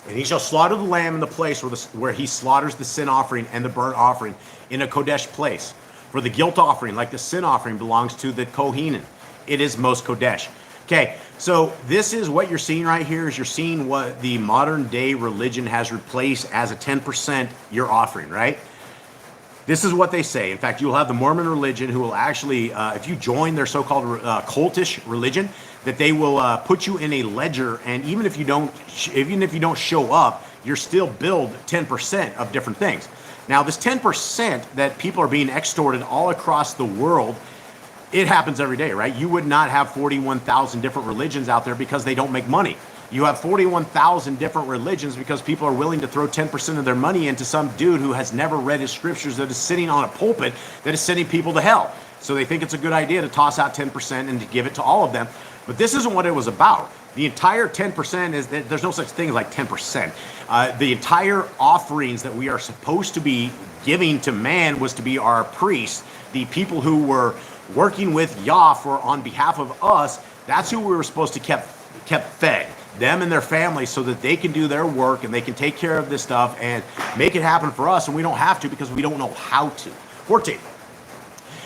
And he shall slaughter the lamb in the place where he slaughters the sin offering and the burnt offering in a Kodesh place. For the guilt offering, like the sin offering, belongs to the Kohanim. It is most Kodesh. Okay, so this is what you're seeing right here. Is you're seeing what the modern day religion has replaced as a 10% your offering, right? This is what they say. In fact, you'll have the Mormon religion who will actually, if you join their so-called cultish religion, that they will put you in a ledger, and even if you don't show up, you're still billed 10% of different things. Now, this 10% that people are being extorted all across the world, it happens every day, right? You would not have 41,000 different religions out there because they don't make money. You have 41,000 different religions because people are willing to throw 10% of their money into some dude who has never read his scriptures, that is sitting on a pulpit that is sending people to hell. So they think it's a good idea to toss out 10% and to give it to all of them. But this isn't what it was about. The entire 10% is that there's no such thing as like 10%. The entire offerings that we are supposed to be giving to man was to be our priests, the people who were working with Yah for on behalf of us. That's who we were supposed to kept fed, them and their families, so that they can do their work and they can take care of this stuff and make it happen for us, and we don't have to because we don't know how to. 14.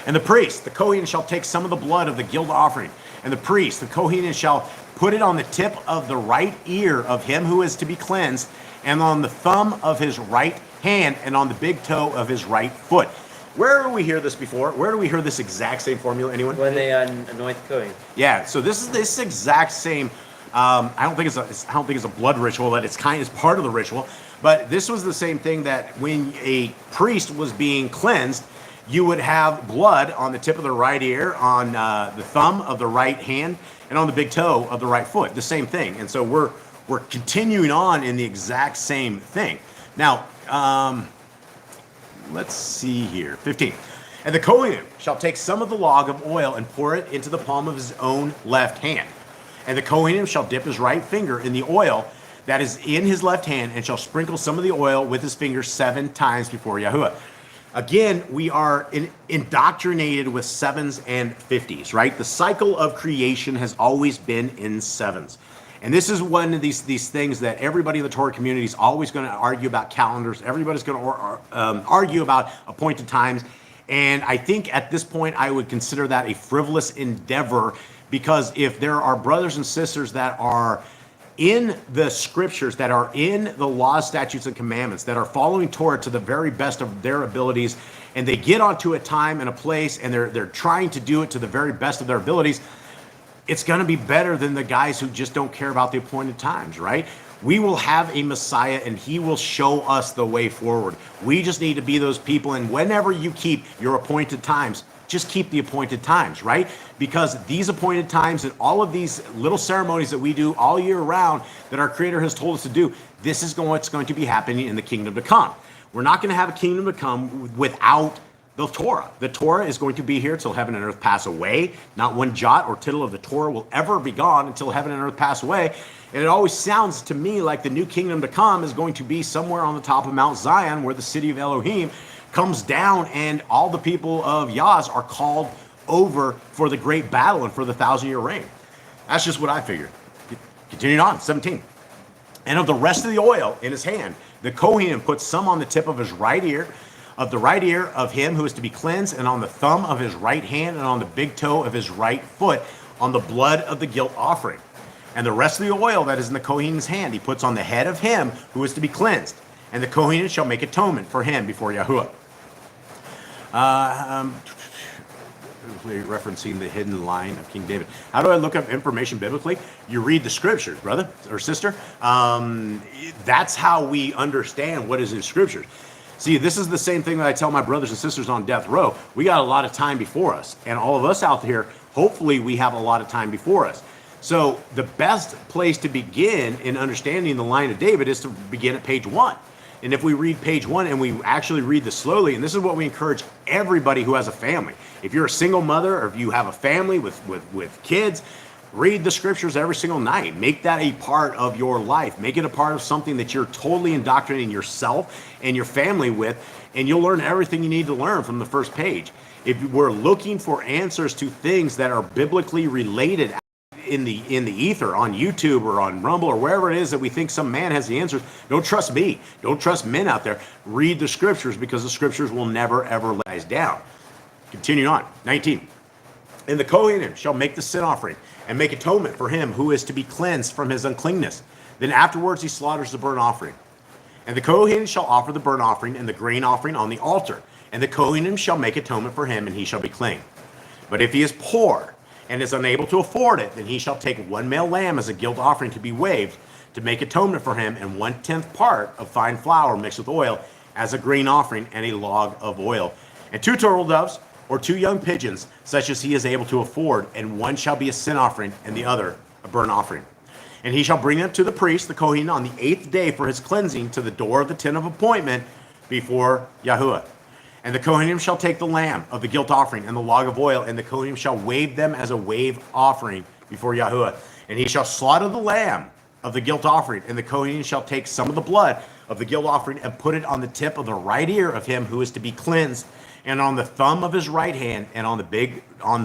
And the priest, the Kohen, shall take some of the blood of the guilt offering, and the priest, the Kohen, shall put it on the tip of the right ear of him who is to be cleansed, and on the thumb of his right hand, and on the big toe of his right foot. Where do we hear this before? Where do we hear this exact same formula? Anyone? When they anoint the Kohen. Yeah. So this is this exact same. I don't think it's a blood ritual. That it's part of the ritual, but this was the same thing that when a priest was being cleansed, you would have blood on the tip of the right ear, on the thumb of the right hand, and on the big toe of the right foot. The same thing. And so we're continuing on in the exact same thing. Now, let's see here. 15. And the Kohen shall take some of the log of oil and pour it into the palm of his own left hand. And the Kohen shall dip his right finger in the oil that is in his left hand, and shall sprinkle some of the oil with his finger 7 times before Yahuwah. Again, we are indoctrinated with 7s and 50s, right? The cycle of creation has always been in 7s. And this is one of these things that everybody in the Torah community is always going to argue about calendars. Everybody's going to argue about appointed times. And I think at this point, I would consider that a frivolous endeavor, because if there are brothers and sisters that are in the scriptures, that are in the laws, statutes, and commandments, that are following Torah to the very best of their abilities, and they get onto a time and a place, and they're trying to do it to the very best of their abilities, it's going to be better than the guys who just don't care about the appointed times, right? We will have a Messiah, and he will show us the way forward. We just need to be those people, and whenever you keep your appointed times, just keep the appointed times, right? Because these appointed times and all of these little ceremonies that we do all year round that our Creator has told us to do, this is what's going to be happening in the kingdom to come. We're not going to have a kingdom to come without the Torah. The Torah is going to be here till heaven and earth pass away. Not one jot or tittle of the Torah will ever be gone until heaven and earth pass away. And it always sounds to me like the new kingdom to come is going to be somewhere on the top of Mount Zion, where the city of Elohim comes down and all the people of Yah's are called over for the great battle and for the 1,000-year reign. That's just what I figured. Continuing on, 17. And of the rest of the oil in his hand, the Kohen puts some on the tip of his right ear, of the right ear of him who is to be cleansed, and on the thumb of his right hand, and on the big toe of his right foot, on the blood of the guilt offering. And the rest of the oil that is in the Kohen's hand he puts on the head of him who is to be cleansed. And the Kohen shall make atonement for him before Yahuwah. Referencing the hidden line of King David. How do I look up information biblically? You read the scriptures, brother or sister. That's how we understand what is in scriptures. See, this is the same thing that I tell my brothers and sisters on death row. We got a lot of time before us. And all of us out here, hopefully we have a lot of time before us. So the best place to begin in understanding the line of David is to begin at page 1. And if we read page 1 and we actually read this slowly, and this is what we encourage everybody who has a family. If you're a single mother, or if you have a family with kids, read the scriptures every single night. Make that a part of your life. Make it a part of something that you're totally indoctrinating yourself and your family with, and you'll learn everything you need to learn from the first page. If we're looking for answers to things that are biblically related in the ether, on YouTube or on Rumble or wherever it is that we think some man has the answers, don't trust me. Don't trust men out there. Read the scriptures, because the scriptures will never ever let us down. Continuing on, 19. And the Kohen shall make the sin offering and make atonement for him who is to be cleansed from his uncleanness. Then afterwards he slaughters the burnt offering. And the Kohen shall offer the burnt offering and the grain offering on the altar. And the Kohen shall make atonement for him, and he shall be clean. But if he is poor and is unable to afford it, then he shall take one male lamb as a guilt offering to be waved, to make atonement for him, and 1/10 part of fine flour mixed with oil as a grain offering, and a log of oil. And 2 turtle doves, or 2 young pigeons, such as he is able to afford, and one shall be a sin offering, and the other a burnt offering. And he shall bring them to the priest, the Kohen, on the 8th day for his cleansing to the door of the tent of appointment before Yahuwah. And the Kohanim shall take the lamb of the guilt offering and the log of oil, and the Kohanim shall wave them as a wave offering before Yahuwah. And he shall slaughter the lamb of the guilt offering, and the Kohanim shall take some of the blood of the guilt offering and put it on the tip of the right ear of him who is to be cleansed, and on the thumb of his right hand, and on the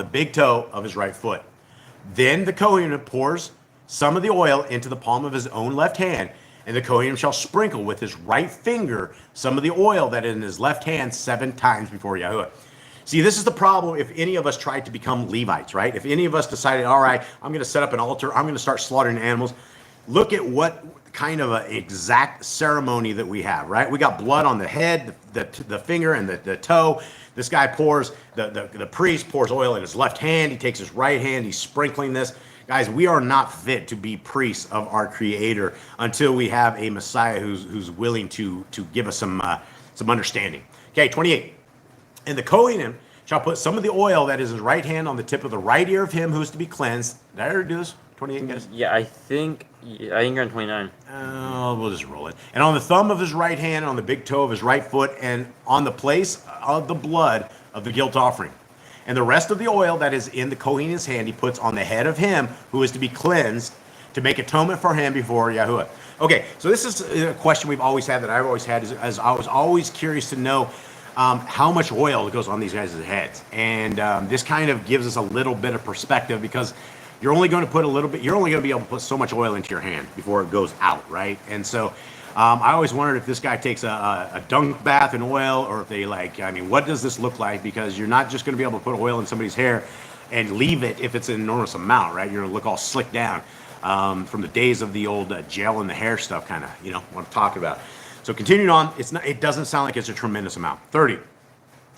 big toe of his right foot. Then the Kohanim pours some of the oil into the palm of his own left hand, and the Kohanim shall sprinkle with his right finger some of the oil that is in his left hand 7 times before Yahuwah. See, this is the problem if any of us tried to become Levites, right? If any of us decided, all right, I'm going to set up an altar, I'm going to start slaughtering animals. Look at what kind of an exact ceremony that we have, right? We got blood on the head, the finger, and the toe. This guy pours, the priest pours oil in his left hand. He takes his right hand, he's sprinkling this. Guys, we are not fit to be priests of our Creator until we have a Messiah who's willing to give us some understanding. Okay, 28. And the Kohanim shall put some of the oil that is his right hand on the tip of the right ear of him who is to be cleansed. Did I already do this? 28, guys? Yeah, I think you're on 29. We'll just roll it. And on the thumb of his right hand, on the big toe of his right foot, and on the place of the blood of the guilt offering. And the rest of the oil that is in the Kohen's hand he puts on the head of him who is to be cleansed, to make atonement for him before Yahuwah. Okay, so this is a question we've always had, that I've always had, as I was always curious to know how much oil goes on these guys' heads. And this kind of gives us a little bit of perspective, because you're only going to put a little bit, you're only going to be able to put so much oil into your hand before it goes out, right? And so I always wondered if this guy takes a dunk bath in oil, or if they what does this look like? Because you're not just going to be able to put oil in somebody's hair and leave it if it's an enormous amount, right? You're going to look all slicked down from the days of the old gel in the hair stuff, kind of, what I'm talking about. So continuing on, it doesn't sound like it's a tremendous amount. 30.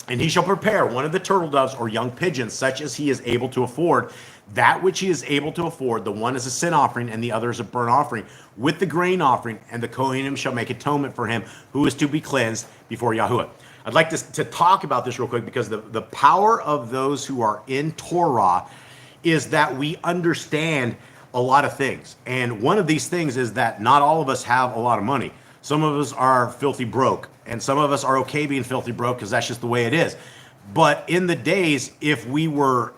And he shall prepare one of the turtle doves or young pigeons, such as he is able to afford. That which he is able to afford, the one is a sin offering, and the other is a burnt offering, with the grain offering, and the Kohanim shall make atonement for him who is to be cleansed before Yahuwah. I'd like to talk about this real quick, because the power of those who are in Torah is that we understand a lot of things. And one of these things is that not all of us have a lot of money. Some of us are filthy broke, and some of us are okay being filthy broke because that's just the way it is. But in the days, if we were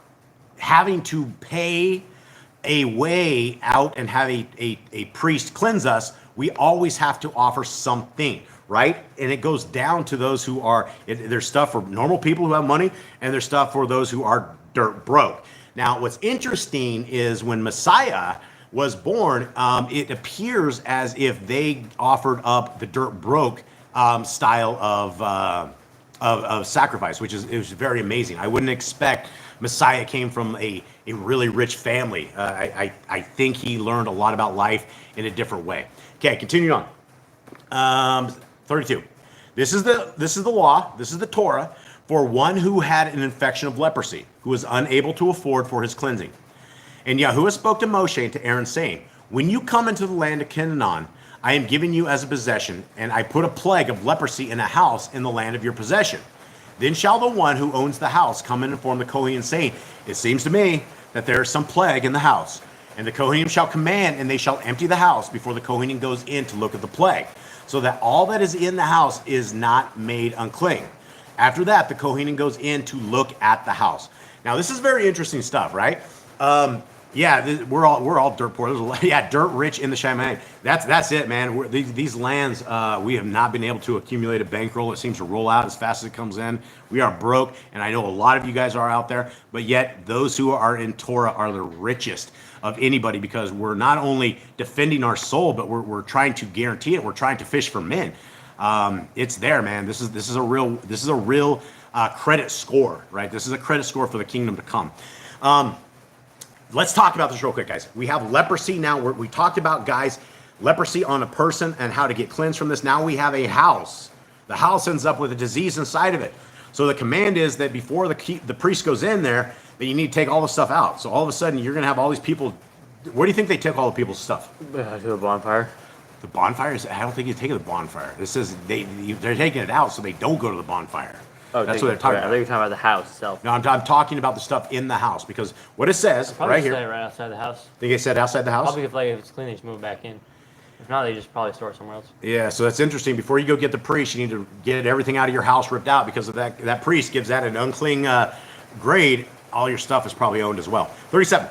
having to pay a way out and have a priest cleanse us, we always have to offer something, right? And it goes down to those who are, there's stuff for normal people who have money, and there's stuff for those who are dirt broke. Now, what's interesting is when Messiah was born, it appears as if they offered up the dirt broke style of sacrifice, which is, it was very amazing. I wouldn't expect Messiah came from a really rich family. I think he learned a lot about life in a different way. Okay, continuing on. 32. This is the law. This is the Torah for one who had an infection of leprosy, who was unable to afford for his cleansing. And Yahuwah spoke to Moshe and to Aaron, saying, when you come into the land of Canaan, I am giving you as a possession, and I put a plague of leprosy in a house in the land of your possession. Then shall the one who owns the house come and inform the Kohen, saying, it seems to me that there is some plague in the house. And the Kohen shall command, and they shall empty the house before the Kohen goes in to look at the plague, so that all that is in the house is not made unclean. After that, the Kohen goes in to look at the house. Now, this is very interesting stuff, right? We're all dirt poor. Dirt rich in the Shaman. That's it, man. These lands, we have not been able to accumulate a bankroll. It seems to roll out as fast as it comes in. We are broke, and I know a lot of you guys are out there, but yet those who are in Torah are the richest of anybody, because we're not only defending our soul, but we're trying to guarantee it. We're trying to fish for men. It's there, man. This is a real credit score, right? This is a credit score for the kingdom to come. let's talk about this real quick, guys. We have leprosy now. We talked about, guys, leprosy on a person and how to get cleansed from this. Now we have a house. The house ends up with a disease inside of it. So the command is that before the priest goes in there, that you need to take all the stuff out. So all of a sudden, you're going to have all these people. Where do you think they took all the people's stuff? To a bonfire. The bonfires? I don't think you take it to the bonfire. It says they're taking it out so they don't go to the bonfire. Oh, that's what they're talking I about. think you're talking about the house itself. No, I'm talking about the stuff in the house, because what it says Probably right set it here. right outside the house. Think it said outside the house? Probably if it's clean, they just move it back in. If not, they just probably store it somewhere else. Yeah, so that's interesting. Before you go get the priest, you need to get everything out of your house ripped out, because of that priest gives that an unclean grade. All your stuff is probably owned as well. 37.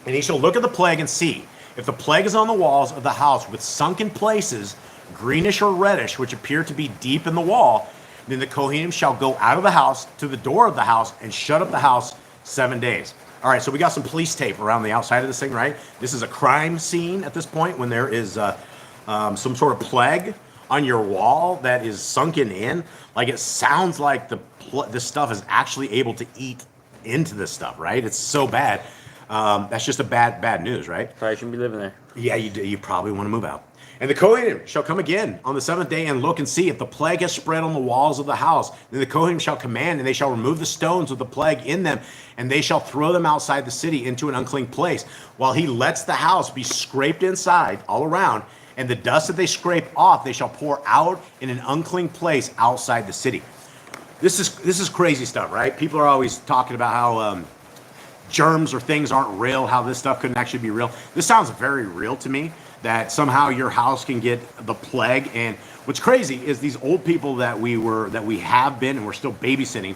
And he shall look at the plague and see if the plague is on the walls of the house with sunken places, greenish or reddish, which appear to be deep in the wall. Then the Kohanim shall go out of the house to the door of the house and shut up the house 7 days. All right, so we got some police tape around the outside of this thing, right? This is a crime scene at this point when there is some sort of plague on your wall that is sunken in. Like, it sounds like this stuff is actually able to eat into this stuff, right? It's so bad. That's just a bad news, right? Probably shouldn't be living there. Yeah, you probably want to move out. And the Kohanim shall come again on the 7th day and look and see if the plague has spread on the walls of the house. Then the Kohanim shall command, and they shall remove the stones with the plague in them, and they shall throw them outside the city into an unclean place, while he lets the house be scraped inside all around, and the dust that they scrape off they shall pour out in an unclean place outside the city. This is crazy stuff, right? People are always talking about how germs or things aren't real, how this stuff couldn't actually be real. This sounds very real to me, that somehow your house can get the plague. And what's crazy is these old people that we have been and we're still babysitting,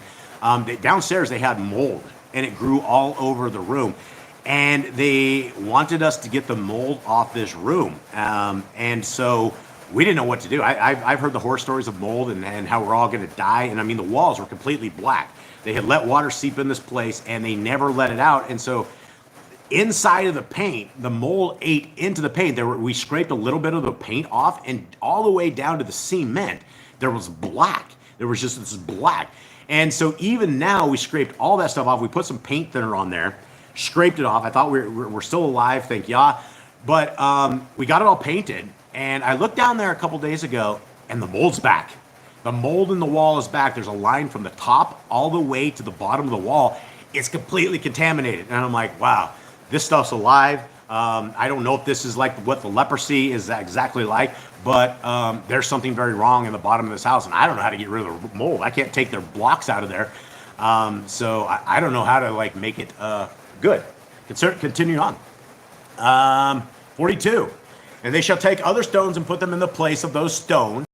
downstairs they had mold, and it grew all over the room, and they wanted us to get the mold off this room, and so we didn't know what to do. I've heard the horror stories of mold and how we're all going to die, and I mean, the walls were completely black. They had let water seep in this place, and they never let it out, and so inside of the paint, the mold ate into the paint. We scraped a little bit of the paint off, and all the way down to the cement, there was black. There was just this black. And so even now, we scraped all that stuff off. We put some paint thinner on there, scraped it off. I thought we're still alive, thank Yah. But we got it all painted, and I looked down there a couple days ago, and the mold's back. The mold in the wall is back. There's a line from the top all the way to the bottom of the wall. It's completely contaminated. And I'm like, wow. This stuff's alive. I don't know if this is like what the leprosy is exactly like, but there's something very wrong in the bottom of this house, and I don't know how to get rid of the mold. I can't take their blocks out of there, so I don't know how to like make it good. Continue on. 42. And they shall take other stones and put them in the place of those stones,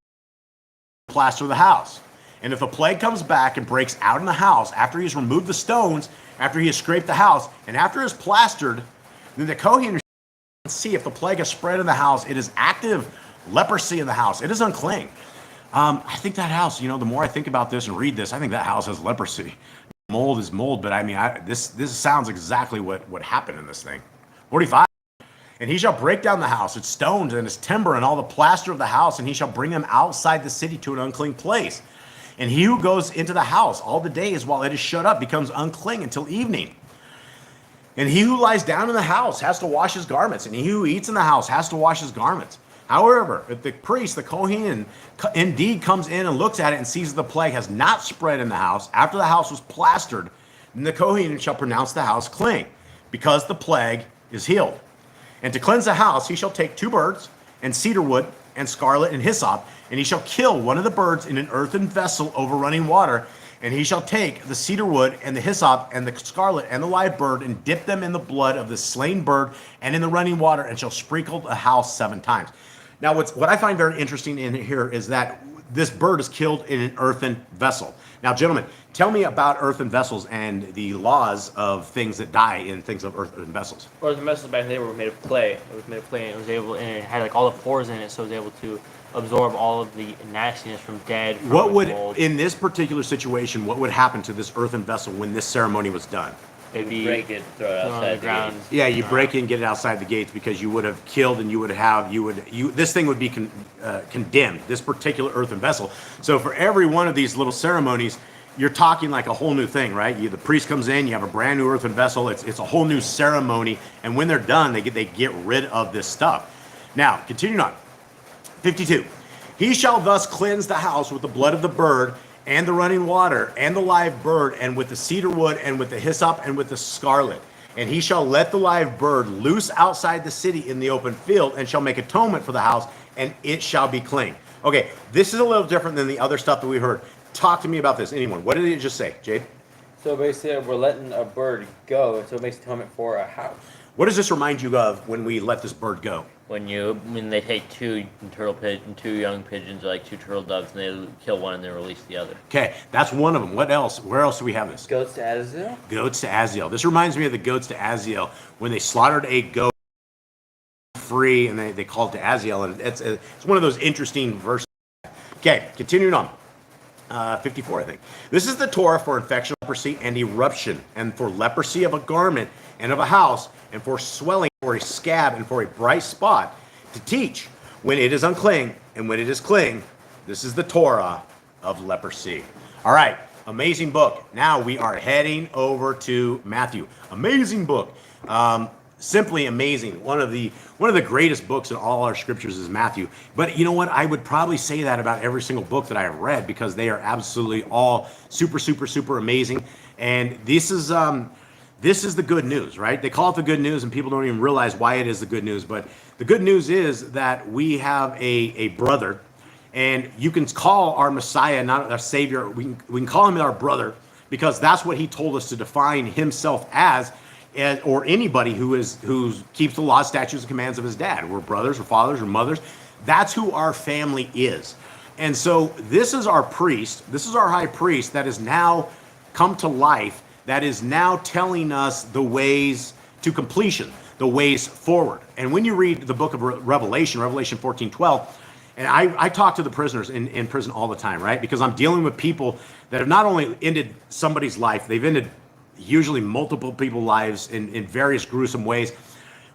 plaster the house. And if the plague comes back and breaks out in the house after he's removed the stones, after he has scraped the house, and after it's plastered, then the Kohen shall see if the plague has spread in the house. It is active leprosy in the house. It is unclean. I think that house, the more I think about this and read this, I think that house has leprosy. Mold is mold, but I mean, this sounds exactly what happened in this thing. 45. And he shall break down the house, its stones and its timber and all the plaster of the house, and he shall bring them outside the city to an unclean place. And he who goes into the house all the days while it is shut up becomes unclean until evening. And he who lies down in the house has to wash his garments, and he who eats in the house has to wash his garments. However, if the priest, the Kohen, indeed comes in and looks at it and sees that the plague has not spread in the house after the house was plastered, then the Kohen shall pronounce the house clean, because the plague is healed. And to cleanse the house, he shall take 2 birds, and cedar wood, and scarlet, and hyssop, and he shall kill one of the birds in an earthen vessel over running water, and he shall take the cedar wood, and the hyssop, and the scarlet, and the live bird, and dip them in the blood of the slain bird, and in the running water, and shall sprinkle the house 7 times. Now, what I find very interesting in here is that this bird is killed in an earthen vessel. Now, gentlemen, tell me about earthen vessels and the laws of things that die in things of earthen vessels. Earthen vessels back then were made of clay. It was made of clay, and it had like all the pores in it, so it was able to absorb all of the nastiness from dead. From mold. In this particular situation, what would happen to this earthen vessel when this ceremony was done? It'd be break it, throw it outside the ground. gates. Yeah, you break it and get it outside the gates, because you would have killed, and this thing would be condemned, this particular earthen vessel. So for every one of these little ceremonies, you're talking like a whole new thing, right? The priest comes in, you have a brand new earthen vessel. It's a whole new ceremony, and when they're done, they get rid of this stuff. Now, continuing on, 52. He shall thus cleanse the house with the blood of the bird and the running water and the live bird and with the cedar wood and with the hyssop and with the scarlet. And he shall let the live bird loose outside the city in the open field and shall make atonement for the house, and it shall be clean. Okay, this is a little different than the other stuff that we heard. Talk to me about this. Anyone? What did it just say, Jade? So basically, we're letting a bird go, so it makes atonement for a house. What does this remind you of when we let this bird go? When they take two young pigeons, like two turtle doves, and they kill one and they release the other. Okay, that's one of them. What else? Where else do we have this? Goats to Azazel? Goats to Azazel. This reminds me of the goats to Azazel when they slaughtered a goat free and they called it to Azazel. And it's one of those interesting verses. Okay, continuing on. 54, I think. This is the Torah for infection, leprosy, and eruption, and for leprosy of a garment and of a house, and for swelling, for a scab, and for a bright spot, to teach when it is unclean and when it is clean. This is the Torah of leprosy. All right, amazing book. Now we are heading over to Matthew. Amazing book. Simply amazing. One of the greatest books in all our scriptures is Matthew. But you know what? I would probably say that about every single book that I have read, because they are absolutely all super, super, super amazing. And this is the good news, right? They call it the good news, and people don't even realize why it is the good news. But the good news is that we have a brother, and you can call our Messiah not our Savior. We can call him our brother, because that's what he told us to define himself as, or anybody who keeps the law, statutes, and commands of his dad. We're brothers or fathers or mothers. That's who our family is. And so this is our priest. This is our high priest that has now come to life, that is now telling us the ways to completion, the ways forward. And when you read the book of Revelation 14:12, and I talk to the prisoners in prison all the time, right? Because I'm dealing with people that have not only ended somebody's life, they've ended usually multiple people's lives in various gruesome ways.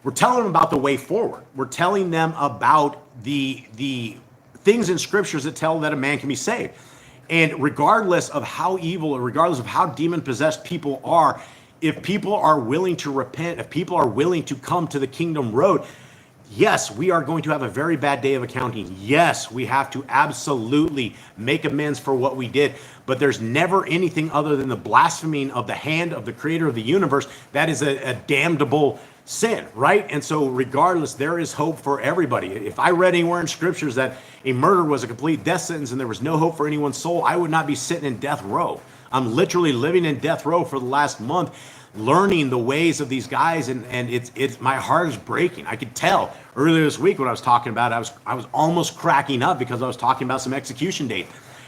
We're telling them about the way forward. We're telling them about the things in scriptures that tell that a man can be saved. And regardless of how evil, or regardless of how demon-possessed people are, if people are willing to repent, if people are willing to come to the kingdom road, yes, we are going to have a very bad day of accounting. Yes, we have to absolutely make amends for what we did. But there's never anything other than the blaspheming of the hand of the creator of the universe that is a damnable sin, right? And so regardless, there is hope for everybody. If I read anywhere in scriptures that a murder was a complete death sentence and there was no hope for anyone's soul, I would not be sitting in death row. I'm literally living in death row for the last month, learning the ways of these guys, and it's my heart is breaking. I could tell earlier this week when I was talking about it, I was almost cracking up because I was talking about some execution date.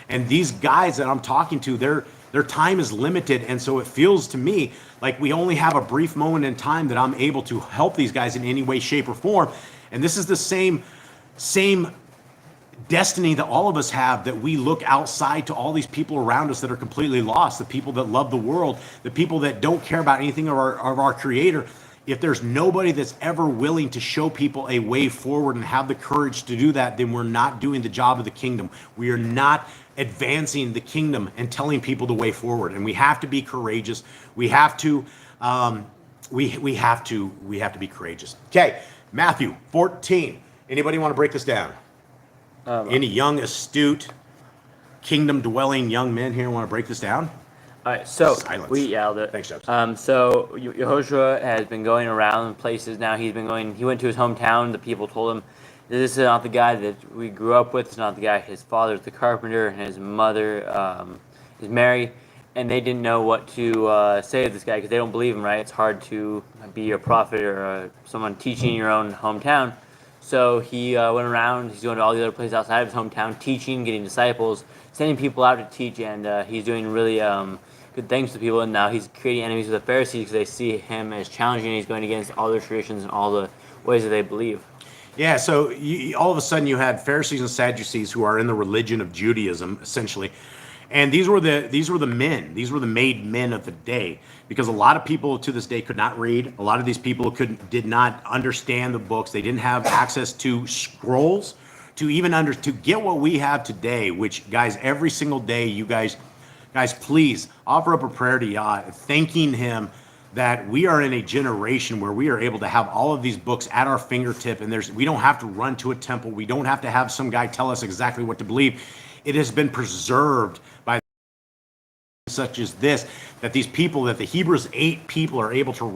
And these guys that I'm talking to, their time is limited, and so it feels to me like we only have a brief moment in time that I'm able to help these guys in any way, shape, or form. And this is the same destiny that all of us have, that we look outside to all these people around us that are completely lost, the people that love the world, the people that don't care about anything of our creator. If there's nobody that's ever willing to show people a way forward and have the courage to do that, then we're not doing the job of the kingdom. We are not advancing the kingdom and telling people the way forward. And we have to be courageous. We have to we have to be courageous. Okay, Matthew 14. Anybody want to break this down? Any young, astute, kingdom-dwelling young men here want to break this down? All right, so Silence. Thanks, Jeff. So Yehoshua has been going around places now. He went to his hometown. The people told him, this is not the guy that we grew up with. It's not the guy. His father's the carpenter, and his mother is Mary. And they didn't know what to say to this guy because they don't believe him, right? It's hard to be a prophet or someone teaching in your own hometown. So he went around. He's going to all the other places outside of his hometown, teaching, getting disciples, sending people out to teach, and he's doing really good things to people. And now he's creating enemies with the Pharisees because they see him as challenging. And he's going against all their traditions and all the ways that they believe. Yeah, so all of a sudden you had Pharisees and Sadducees who are in the religion of Judaism, essentially. And these were the men. These were the made men of the day, because a lot of people to this day could not read. A lot of these people did not understand the books. They didn't have access to scrolls to get what we have today. Which, guys, every single day, you guys Guys, please offer up a prayer to Yah, thanking him that we are in a generation where we are able to have all of these books at our fingertip, and we don't have to run to a temple. We don't have to have some guy tell us exactly what to believe. It has been preserved by such as this, that these people, that the Hebrews 8 people are able to,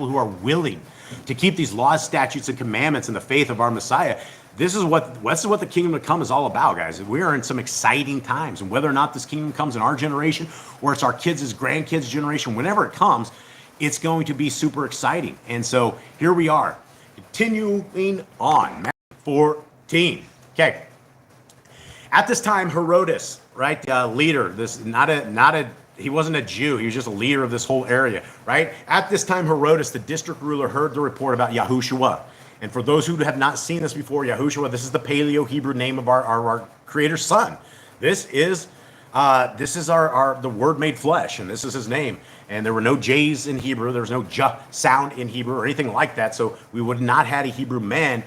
who are willing to keep these laws, statutes, and commandments in the faith of our Messiah. This is what the kingdom to come is all about, guys. We are in some exciting times, and whether or not this kingdom comes in our generation or it's our kids' grandkids' generation, whenever it comes, it's going to be super exciting. And so here we are, continuing on, Matthew 14. Okay. At this time, Herodes, right, leader, he wasn't a Jew, he was just a leader of this whole area, right? At this time, Herodes, the district ruler, heard the report about Yahushua. And for those who have not seen this before, Yahushua, this is the Paleo-Hebrew name of our Creator's Son. This is the Word made flesh, and this is his name. And there were no J's in Hebrew, there was no J sound in Hebrew or anything like that, so we would not had a Hebrew man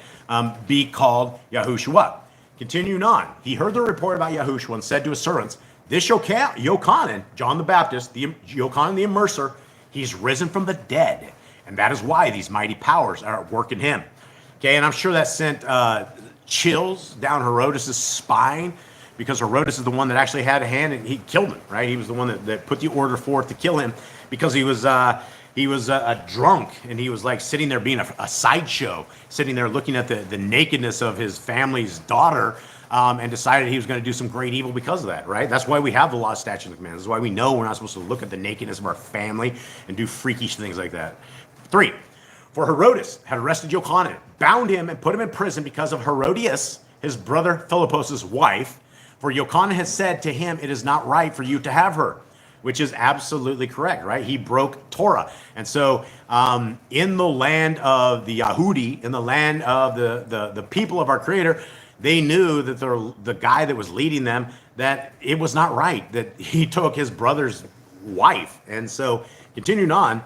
be called Yahushua. Continuing on, he heard the report about Yahushua and said to his servants, this Yochanan, John the Baptist, Yochanan the Immerser, he's risen from the dead, and that is why these mighty powers are at work in him. Okay, and I'm sure that sent chills down Herodes' spine, because Herodes is the one that actually had a hand, and he killed him, right? He was the one that put the order forth to kill him, because he was a drunk, and he was like sitting there being a sideshow, sitting there looking at the nakedness of his family's daughter, and decided he was going to do some great evil because of that, right? That's why we have the law, statutes, and commands. That's why we know we're not supposed to look at the nakedness of our family and do freakish things like that. 3, for Herodes had arrested Yochanan, bound him, and put him in prison because of Herodias, his brother Philippos' wife. For Yochanan had said to him, it is not right for you to have her, which is absolutely correct, right? He broke Torah. And so in the land of the Yahudi, in the land of the people of our Creator, they knew that the guy that was leading them, that it was not right, that he took his brother's wife. And so continuing on,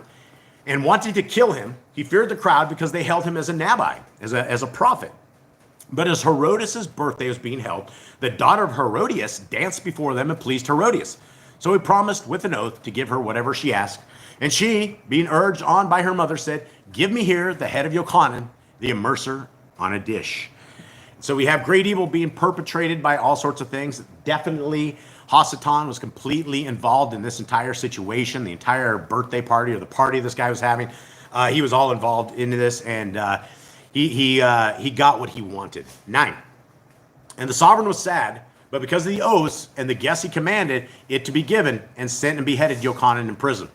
and wanting to kill him, he feared the crowd because they held him as a Nabi, as a prophet. But as Herodes' birthday was being held, the daughter of Herodias danced before them and pleased Herodias. So he promised with an oath to give her whatever she asked. And she, being urged on by her mother, said, give me here the head of Yochanan, the immerser, on a dish. So we have great evil being perpetrated by all sorts of things. Definitely Hasatan was completely involved in this entire situation, the entire birthday party or the party this guy was having. He was all involved into this, and he got what he wanted. 9. And the sovereign was sad, but because of the oaths and the guests he commanded it to be given, and sent and beheaded Yochanan in prison.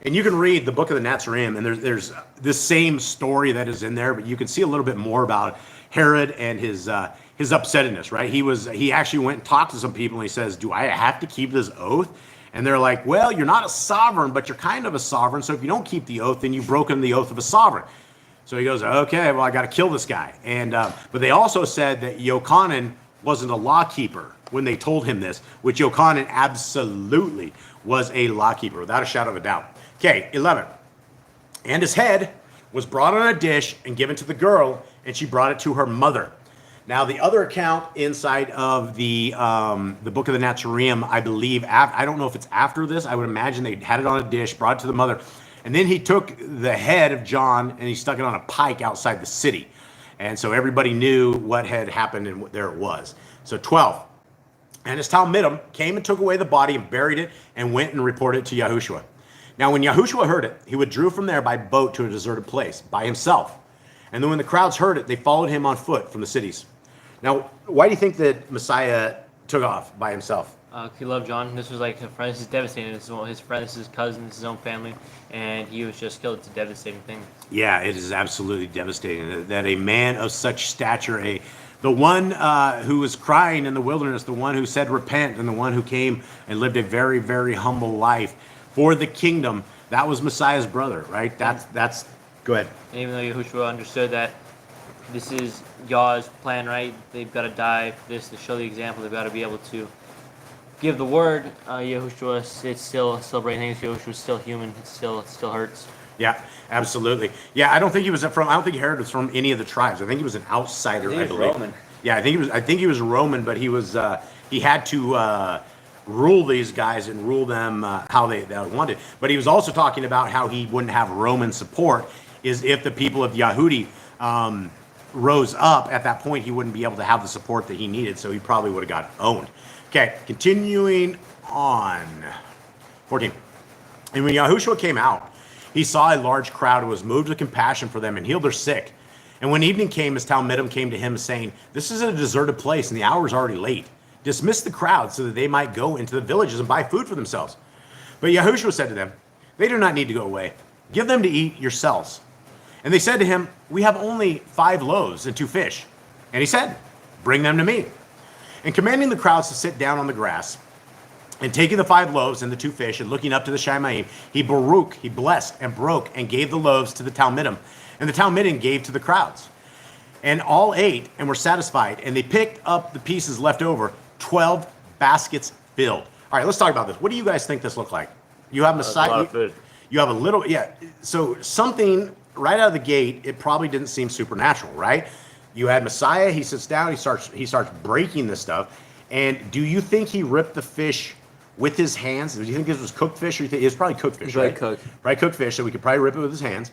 And you can read the book of the Nazarene, and there's this same story that is in there, but you can see a little bit more about Herod and his upsetness, right? He actually went and talked to some people, and he says, do I have to keep this oath? And they're like, well, you're not a sovereign, but you're kind of a sovereign, so if you don't keep the oath, then you've broken the oath of a sovereign. So he goes, okay, well, I got to kill this guy. And but they also said that Yochanan wasn't a lawkeeper when they told him this, which Yochanan absolutely was a lawkeeper, without a shadow of a doubt. Okay, 11. And his head was brought on a dish and given to the girl, and she brought it to her mother. Now, the other account inside of the book of the Nazarene, I believe, I don't know if it's after this. I would imagine they had it on a dish, brought it to the mother, and then he took the head of John and he stuck it on a pike outside the city. And so everybody knew what had happened, and there it was. So 12. And his Talmidim came and took away the body and buried it and went and reported it to Yahushua. Now, when Yahushua heard it, he withdrew from there by boat to a deserted place by himself. And then when the crowds heard it, they followed him on foot from the cities. Now, why do you think that Messiah took off by himself? He loved John. This was like a friend. This is devastating. This is one of his friends, this is his cousin, this is his own family, and he was just killed. It's a devastating thing. Yeah, it is absolutely devastating that a man of such stature, the one who was crying in the wilderness, the one who said repent, and the one who came and lived a very, very humble life for the kingdom, that was Messiah's brother, right? That's go ahead. And even though Yahushua understood that this is Yah's plan, right? They've got to die for this to show the example. They've got to be able to give the word. Yahushua, it's still celebrating things. Yahushua's still human. It still hurts. Yeah, absolutely. Yeah, I don't think Herod was from any of the tribes. I think he was an outsider. I think he was Roman. Yeah, I think he was Roman, but he was he had to rule these guys and rule them how they wanted. But he was also talking about how he wouldn't have Roman support, is if the people of Yahudi rose up at that point, he wouldn't be able to have the support that he needed, so he probably would have got owned. Okay, continuing on. 14. And when Yahushua came out, he saw a large crowd and was moved with compassion for them and healed their sick. And when evening came, his talmidim came to him, saying, "This is a deserted place, and the hour is already late. Dismiss the crowd so that they might go into the villages and buy food for themselves." But Yahushua said to them, "They do not need to go away. Give them to eat yourselves." And they said to him, "We have only 5 loaves and 2 fish." And he said, "Bring them to me." And commanding the crowds to sit down on the grass, and taking the 5 loaves and the 2 fish, and looking up to the Shemaim, he blessed and broke and gave the loaves to the talmidim, and the talmidim gave to the crowds. And all ate and were satisfied, and they picked up the pieces left over, 12 baskets filled. All right, let's talk about this. What do you guys think this looked like? You have Messiah. A lot of food. You have a little, yeah. So something right out of the gate, it probably didn't seem supernatural, right? You had Messiah. He sits down. He starts breaking this stuff. And do you think he ripped the fish with his hands? Do you think this was cooked fish, or you think it was probably cooked fish? Probably right? cooked. Right, cooked fish. So we could probably rip it with his hands.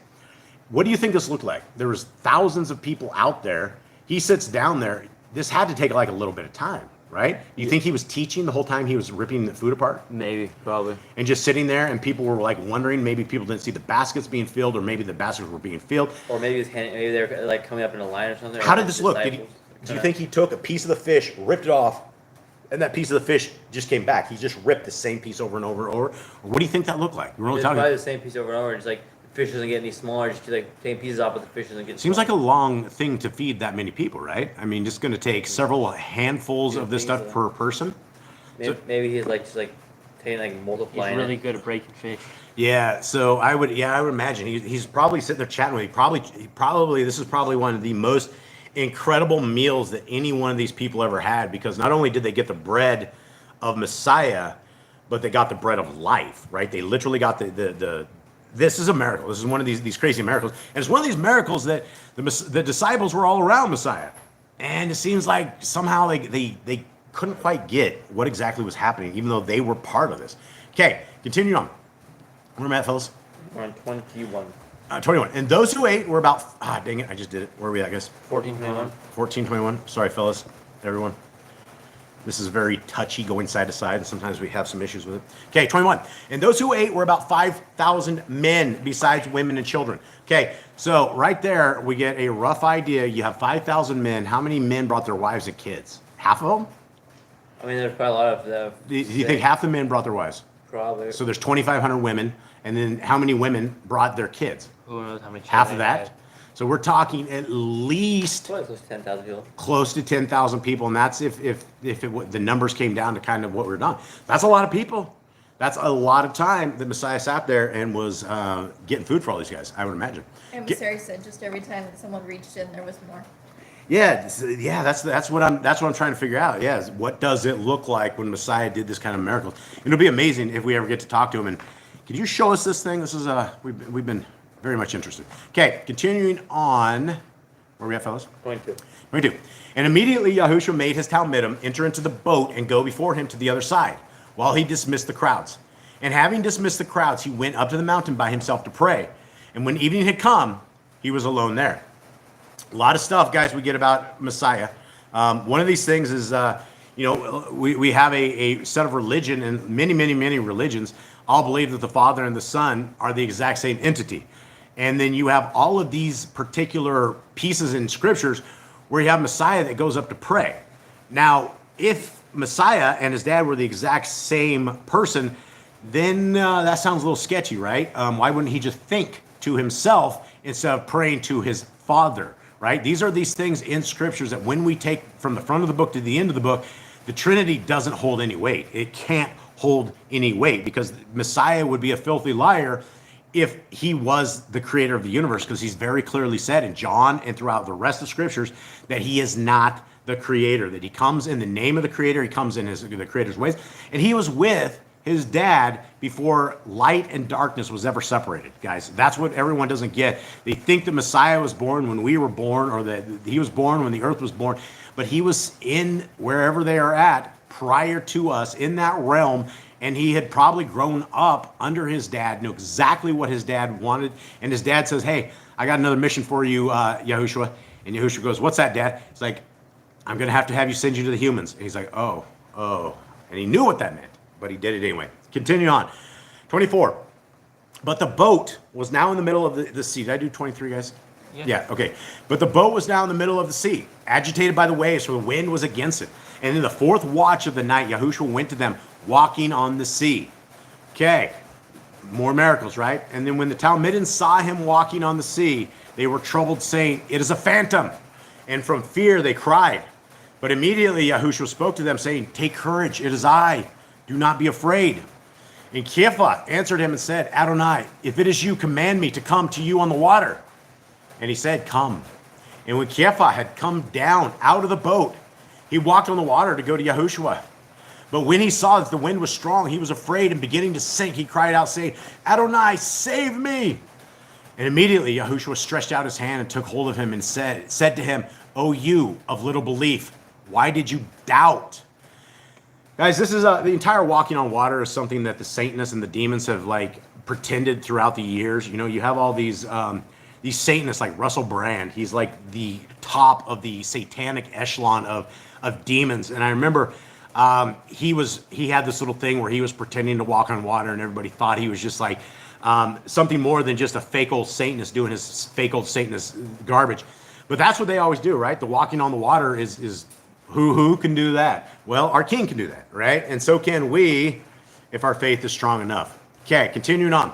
What do you think this looked like? There was thousands of people out there. He sits down there. This had to take like a little bit of time, right? Do you think he was teaching the whole time he was ripping the food apart? Maybe, probably. And just sitting there, and people were like wondering, maybe people didn't see the baskets being filled, or maybe the baskets were being filled. Or maybe maybe they're like coming up in a line or something. How or did this look? Do you think he took a piece of the fish, ripped it off, and that piece of the fish just came back? He just ripped the same piece over and over and over? Or what do you think that looked like? We're only It's talking. probably the same piece over and over. Just like the fish doesn't get any smaller. Just like taking pieces off, but the fish doesn't get. Seems smaller. like a long thing to feed that many people, right? I mean, it's going to take several handfuls of this stuff per person. Maybe he's like just like taking like He's multiplying. really it. good at breaking fish. Yeah, so I would imagine he's probably sitting there chatting with you. Probably this is probably one of the most incredible meals that any one of these people ever had, because not only did they get the bread of Messiah, but they got the bread of life, right? They literally got the this is a miracle. This is one of these crazy miracles, and it's one of these miracles that the disciples were all around Messiah, and it seems like somehow they couldn't quite get what exactly was happening, even though they were part of this. Okay, continue on. Where am I at, fellas? We're on 21. 21. And those who ate were about, dang it, I just did it. Where are we at, guys? 14:21. 14:21. Sorry, fellas, everyone. This is very touchy, going side to side, and sometimes we have some issues with it. Okay, 21. And those who ate were about 5,000 men, besides women and children. Okay, so right there, we get a rough idea. You have 5,000 men. How many men brought their wives and kids? Half of them? I mean, there's probably a lot of them. Do you think half the men brought their wives? Probably. So there's 2,500 women, and then how many women brought their kids? Who knows how many? Half of children they that. had. So we're talking at least Probably close to 10,000 people. close to 10,000 people, and that's if the numbers came down to kind of what we're done. That's a lot of people. That's a lot of time that Messiah sat there and was getting food for all these guys, I would imagine. And Messiah said just every time that someone reached in, there was more. Yeah, that's what I'm trying to figure out. Yeah, is what does it look like when Messiah did this kind of miracles? It'll be amazing if we ever get to talk to him. And could you show us this thing? This is we've been very much interested. Okay, continuing on. Where are we at, fellas? 22. 22. And immediately Yahushua made his talmidim enter into the boat and go before him to the other side, while he dismissed the crowds. And having dismissed the crowds, he went up to the mountain by himself to pray. And when evening had come, he was alone there. A lot of stuff, guys, we get about Messiah. One of these things is, we have a set of religion, and many religions all believe that the Father and the Son are the exact same entity. And then you have all of these particular pieces in scriptures where you have Messiah that goes up to pray. Now, if Messiah and his dad were the exact same person, then that sounds a little sketchy, right? Why wouldn't he just think to himself instead of praying to his Father, right? These are these things in scriptures that when we take from the front of the book to the end of the book, the Trinity doesn't hold any weight. It can't hold any weight, because Messiah would be a filthy liar if he was the creator of the universe, because he's very clearly said in John and throughout the rest of scriptures that he is not the creator, that he comes in the name of the creator, he comes in the creator's ways, and he was with his dad before light and darkness was ever separated, guys. That's what everyone doesn't get. They think the Messiah was born when we were born, or that he was born when the earth was born, but he was in wherever they are at prior to us in that realm, and he had probably grown up under his dad, knew exactly what his dad wanted, and his dad says, hey, I got another mission for you, Yahushua. And Yahushua goes, what's that, Dad? He's like, I'm going to have you send you to the humans. And he's like, oh. And he knew what that meant, but he did it anyway. Continue on. 24. But the boat was now in the middle of the sea. Did I do 23, guys? Yeah, okay. But the boat was now in the middle of the sea, agitated by the waves, for the wind was against it. And in the fourth watch of the night, Yahushua went to them, walking on the sea. Okay, more miracles, right? And then when the Talmudians saw him walking on the sea, they were troubled, saying, it is a phantom. And from fear they cried. But immediately Yahushua spoke to them, saying, take courage, it is I. Do not be afraid. And Kepha answered him and said, Adonai, if it is you, command me to come to you on the water. And he said, come. And when Kepha had come down out of the boat, he walked on the water to go to Yahushua. But when he saw that the wind was strong, he was afraid, and beginning to sink, he cried out, saying, Adonai, save me. And immediately Yahushua stretched out his hand and took hold of him and said to him, O you of little belief, why did you doubt? Guys, this is the entire walking on water is something that the Satanists and the demons have like pretended throughout the years. You know, you have all these Satanists like Russell Brand. He's like the top of the satanic echelon of demons. And I remember he had this little thing where he was pretending to walk on water, and everybody thought he was just like something more than just a fake old Satanist doing his fake old Satanist garbage. But that's what they always do, right? The walking on the water is who can do that? Well, our King can do that, right? And so can we if our faith is strong enough. Okay, continuing on.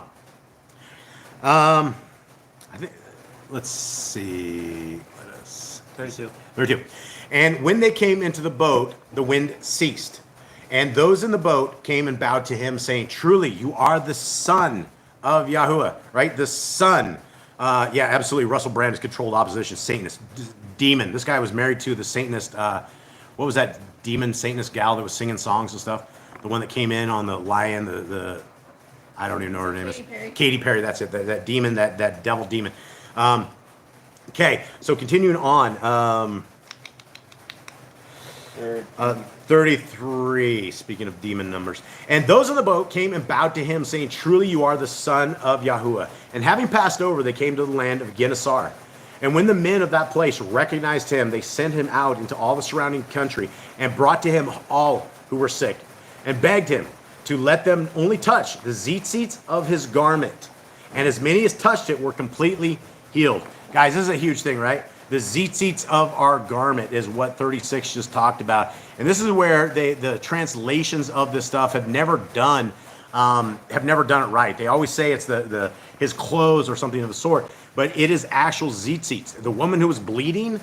I think, let's see. 32. And when they came into the boat, the wind ceased. And those in the boat came and bowed to him, saying, truly, you are the Son of Yahuwah, right? The Son. Yeah, absolutely. Russell Brand is controlled opposition, Satanist, demon. This guy was married to the Satanist, what was that demon Satanist gal that was singing songs and stuff? The one that came in on the lion, the I don't even know what her name is. Katy Perry, that's it. That demon, that devil demon. Okay, so continuing on. 33, speaking of demon numbers. And those in the boat came and bowed to him, saying, truly you are the Son of Yahuwah. And having passed over, they came to the land of Gennesar. And when the men of that place recognized him, they sent him out into all the surrounding country and brought to him all who were sick and begged him to let them only touch the tzitzits of his garment. And as many as touched it were completely healed. Guys, this is a huge thing, right? The tzitzits of our garment is what 36 just talked about. And this is where the translations of this stuff have never done it right. They always say it's his clothes or something of the sort, but it is actual tzitzits. The woman who was bleeding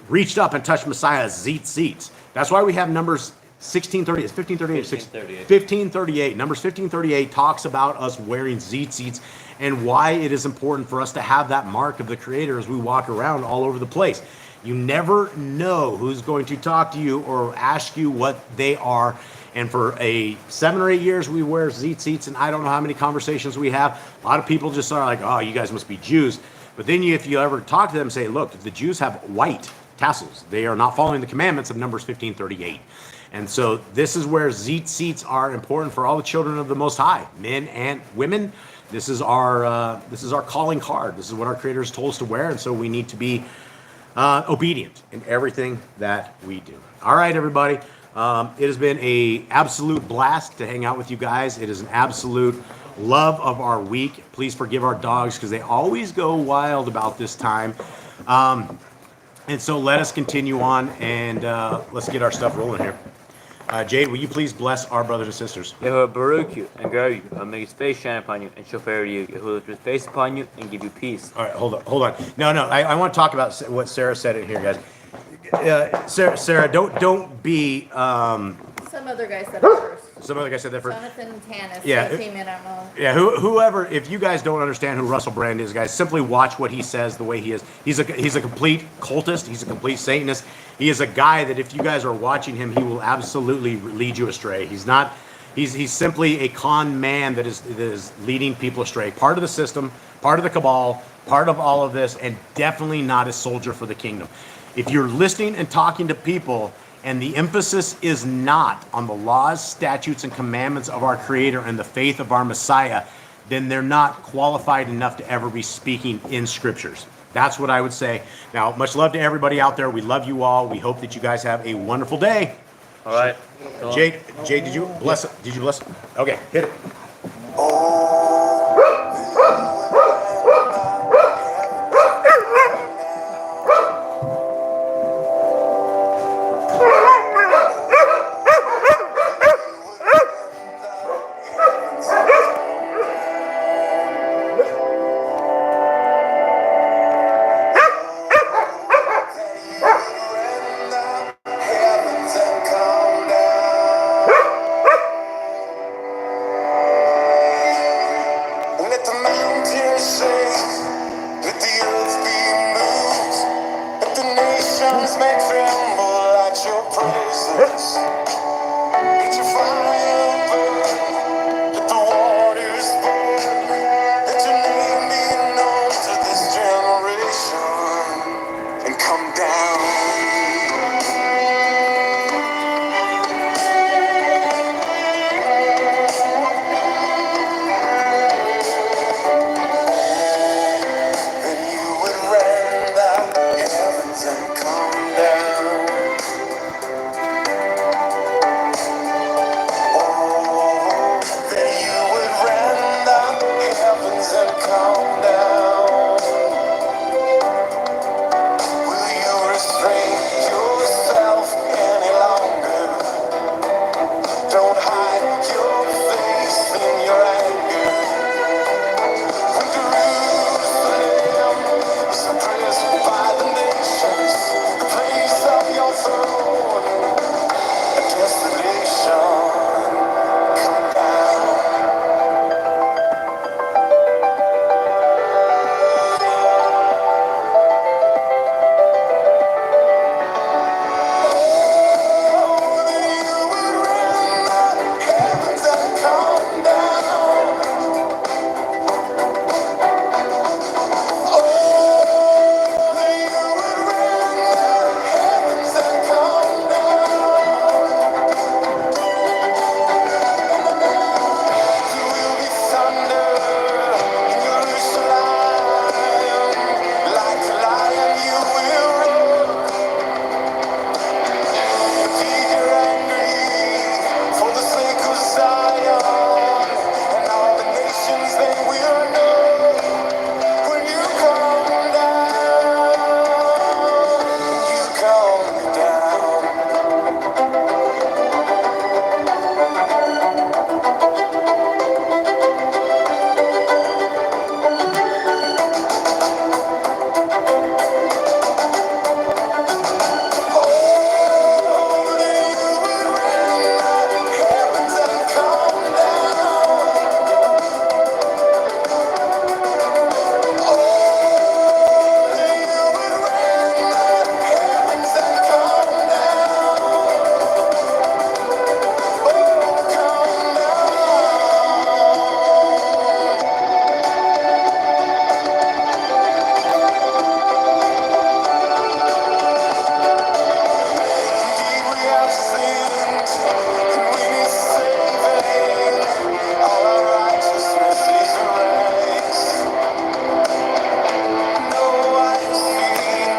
reached up and touched Messiah's tzitzits. That's why we have Numbers 1638. It's 1538. 1538. Numbers 1538 talks about us wearing tzitzits and why it is important for us to have that mark of the Creator as we walk around all over the place. You never know who's going to talk to you or ask you what they are. And for 7 or 8 years, we wear tzitzits, and I don't know how many conversations we have. A lot of people just are like, oh, you guys must be Jews. But then if you ever talk to them, say, look, the Jews have white tassels. They are not following the commandments of Numbers 1538. And so this is where tzitzits are important for all the children of the Most High, men and women. This is our calling card. This is what our Creator has told us to wear, and so we need to be obedient in everything that we do. All right, everybody. It has been an absolute blast to hang out with you guys. It is an absolute love of our week. Please forgive our dogs because they always go wild about this time. And so let us continue on and let's get our stuff rolling here. Jade, will you please bless our brothers and sisters? Yahuwah baruch you and guard you, make his face shine upon you and show favor to you. Yahuwah lift his face upon you and give you peace. All right, hold on. No, I want to talk about what Sarah said in here, guys. Sarah, don't be. Some other guy said it first. Some other guy said that first. Jonathan Tannis. Yeah. They came in, I don't know. Yeah, whoever, if you guys don't understand who Russell Brand is, guys, simply watch what he says the way he is. He's a complete cultist. He's a complete Satanist. He is a guy that if you guys are watching him, he will absolutely lead you astray. He's simply a con man that is leading people astray. Part of the system, part of the cabal, part of all of this, and definitely not a soldier for the kingdom. If you're listening and talking to people and the emphasis is not on the laws, statutes, and commandments of our Creator and the faith of our Messiah, then they're not qualified enough to ever be speaking in Scriptures. That's what I would say. Now, much love to everybody out there. We love you all. We hope that you guys have a wonderful day. All right. Jade, did you bless it? Did you bless it? Okay, hit it. Let the mountains shake, let the earth be moved, let the nations may tremble at your presence. Let your fire burn, let the waters burn, let your name be known to this generation, and come down. Then you would rend the heavens and come down. Oh, then you would rend the heavens and come down. Will you restrain yourself any longer? Don't hide your face in your anger. When Jerusalem is oppressed by the nations, the place of your throne, a desolation, come down. Oh, that you would rend the heavens and come down. Oh, that you would rend the heavens and come down. There will be thunder in Jerusalem. Like a lion you will roar. You're angry for the sake of Zion, and all the nations they will know when you come down. You come down. Oh, that you would rend the heavens and come down. Oh, that you would rend the heavens and come down. Oh, come Indeed, we have sinned, and we need saving. All our righteousness is erased. No eye has seen,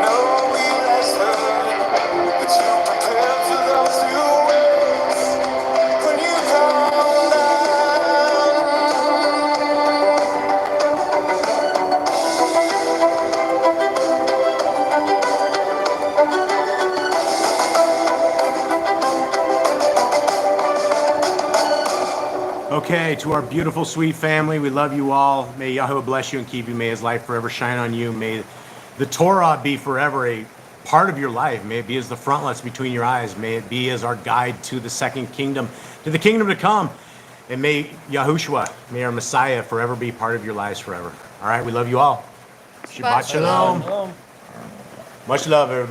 no ear has heard, but you prepare for those who wait when you come Okay, to our beautiful, sweet family, we love you all. May Yahweh bless you and keep you. May his light forever shine on you. May the Torah be forever a part of your life. May it be as the frontlets between your eyes. May it be as our guide to the second kingdom, to the kingdom to come. And may Yahushua, may our Messiah forever be part of your lives forever. All right, we love you all. Shabbat Shabbat shalom. shalom. Much love, everybody.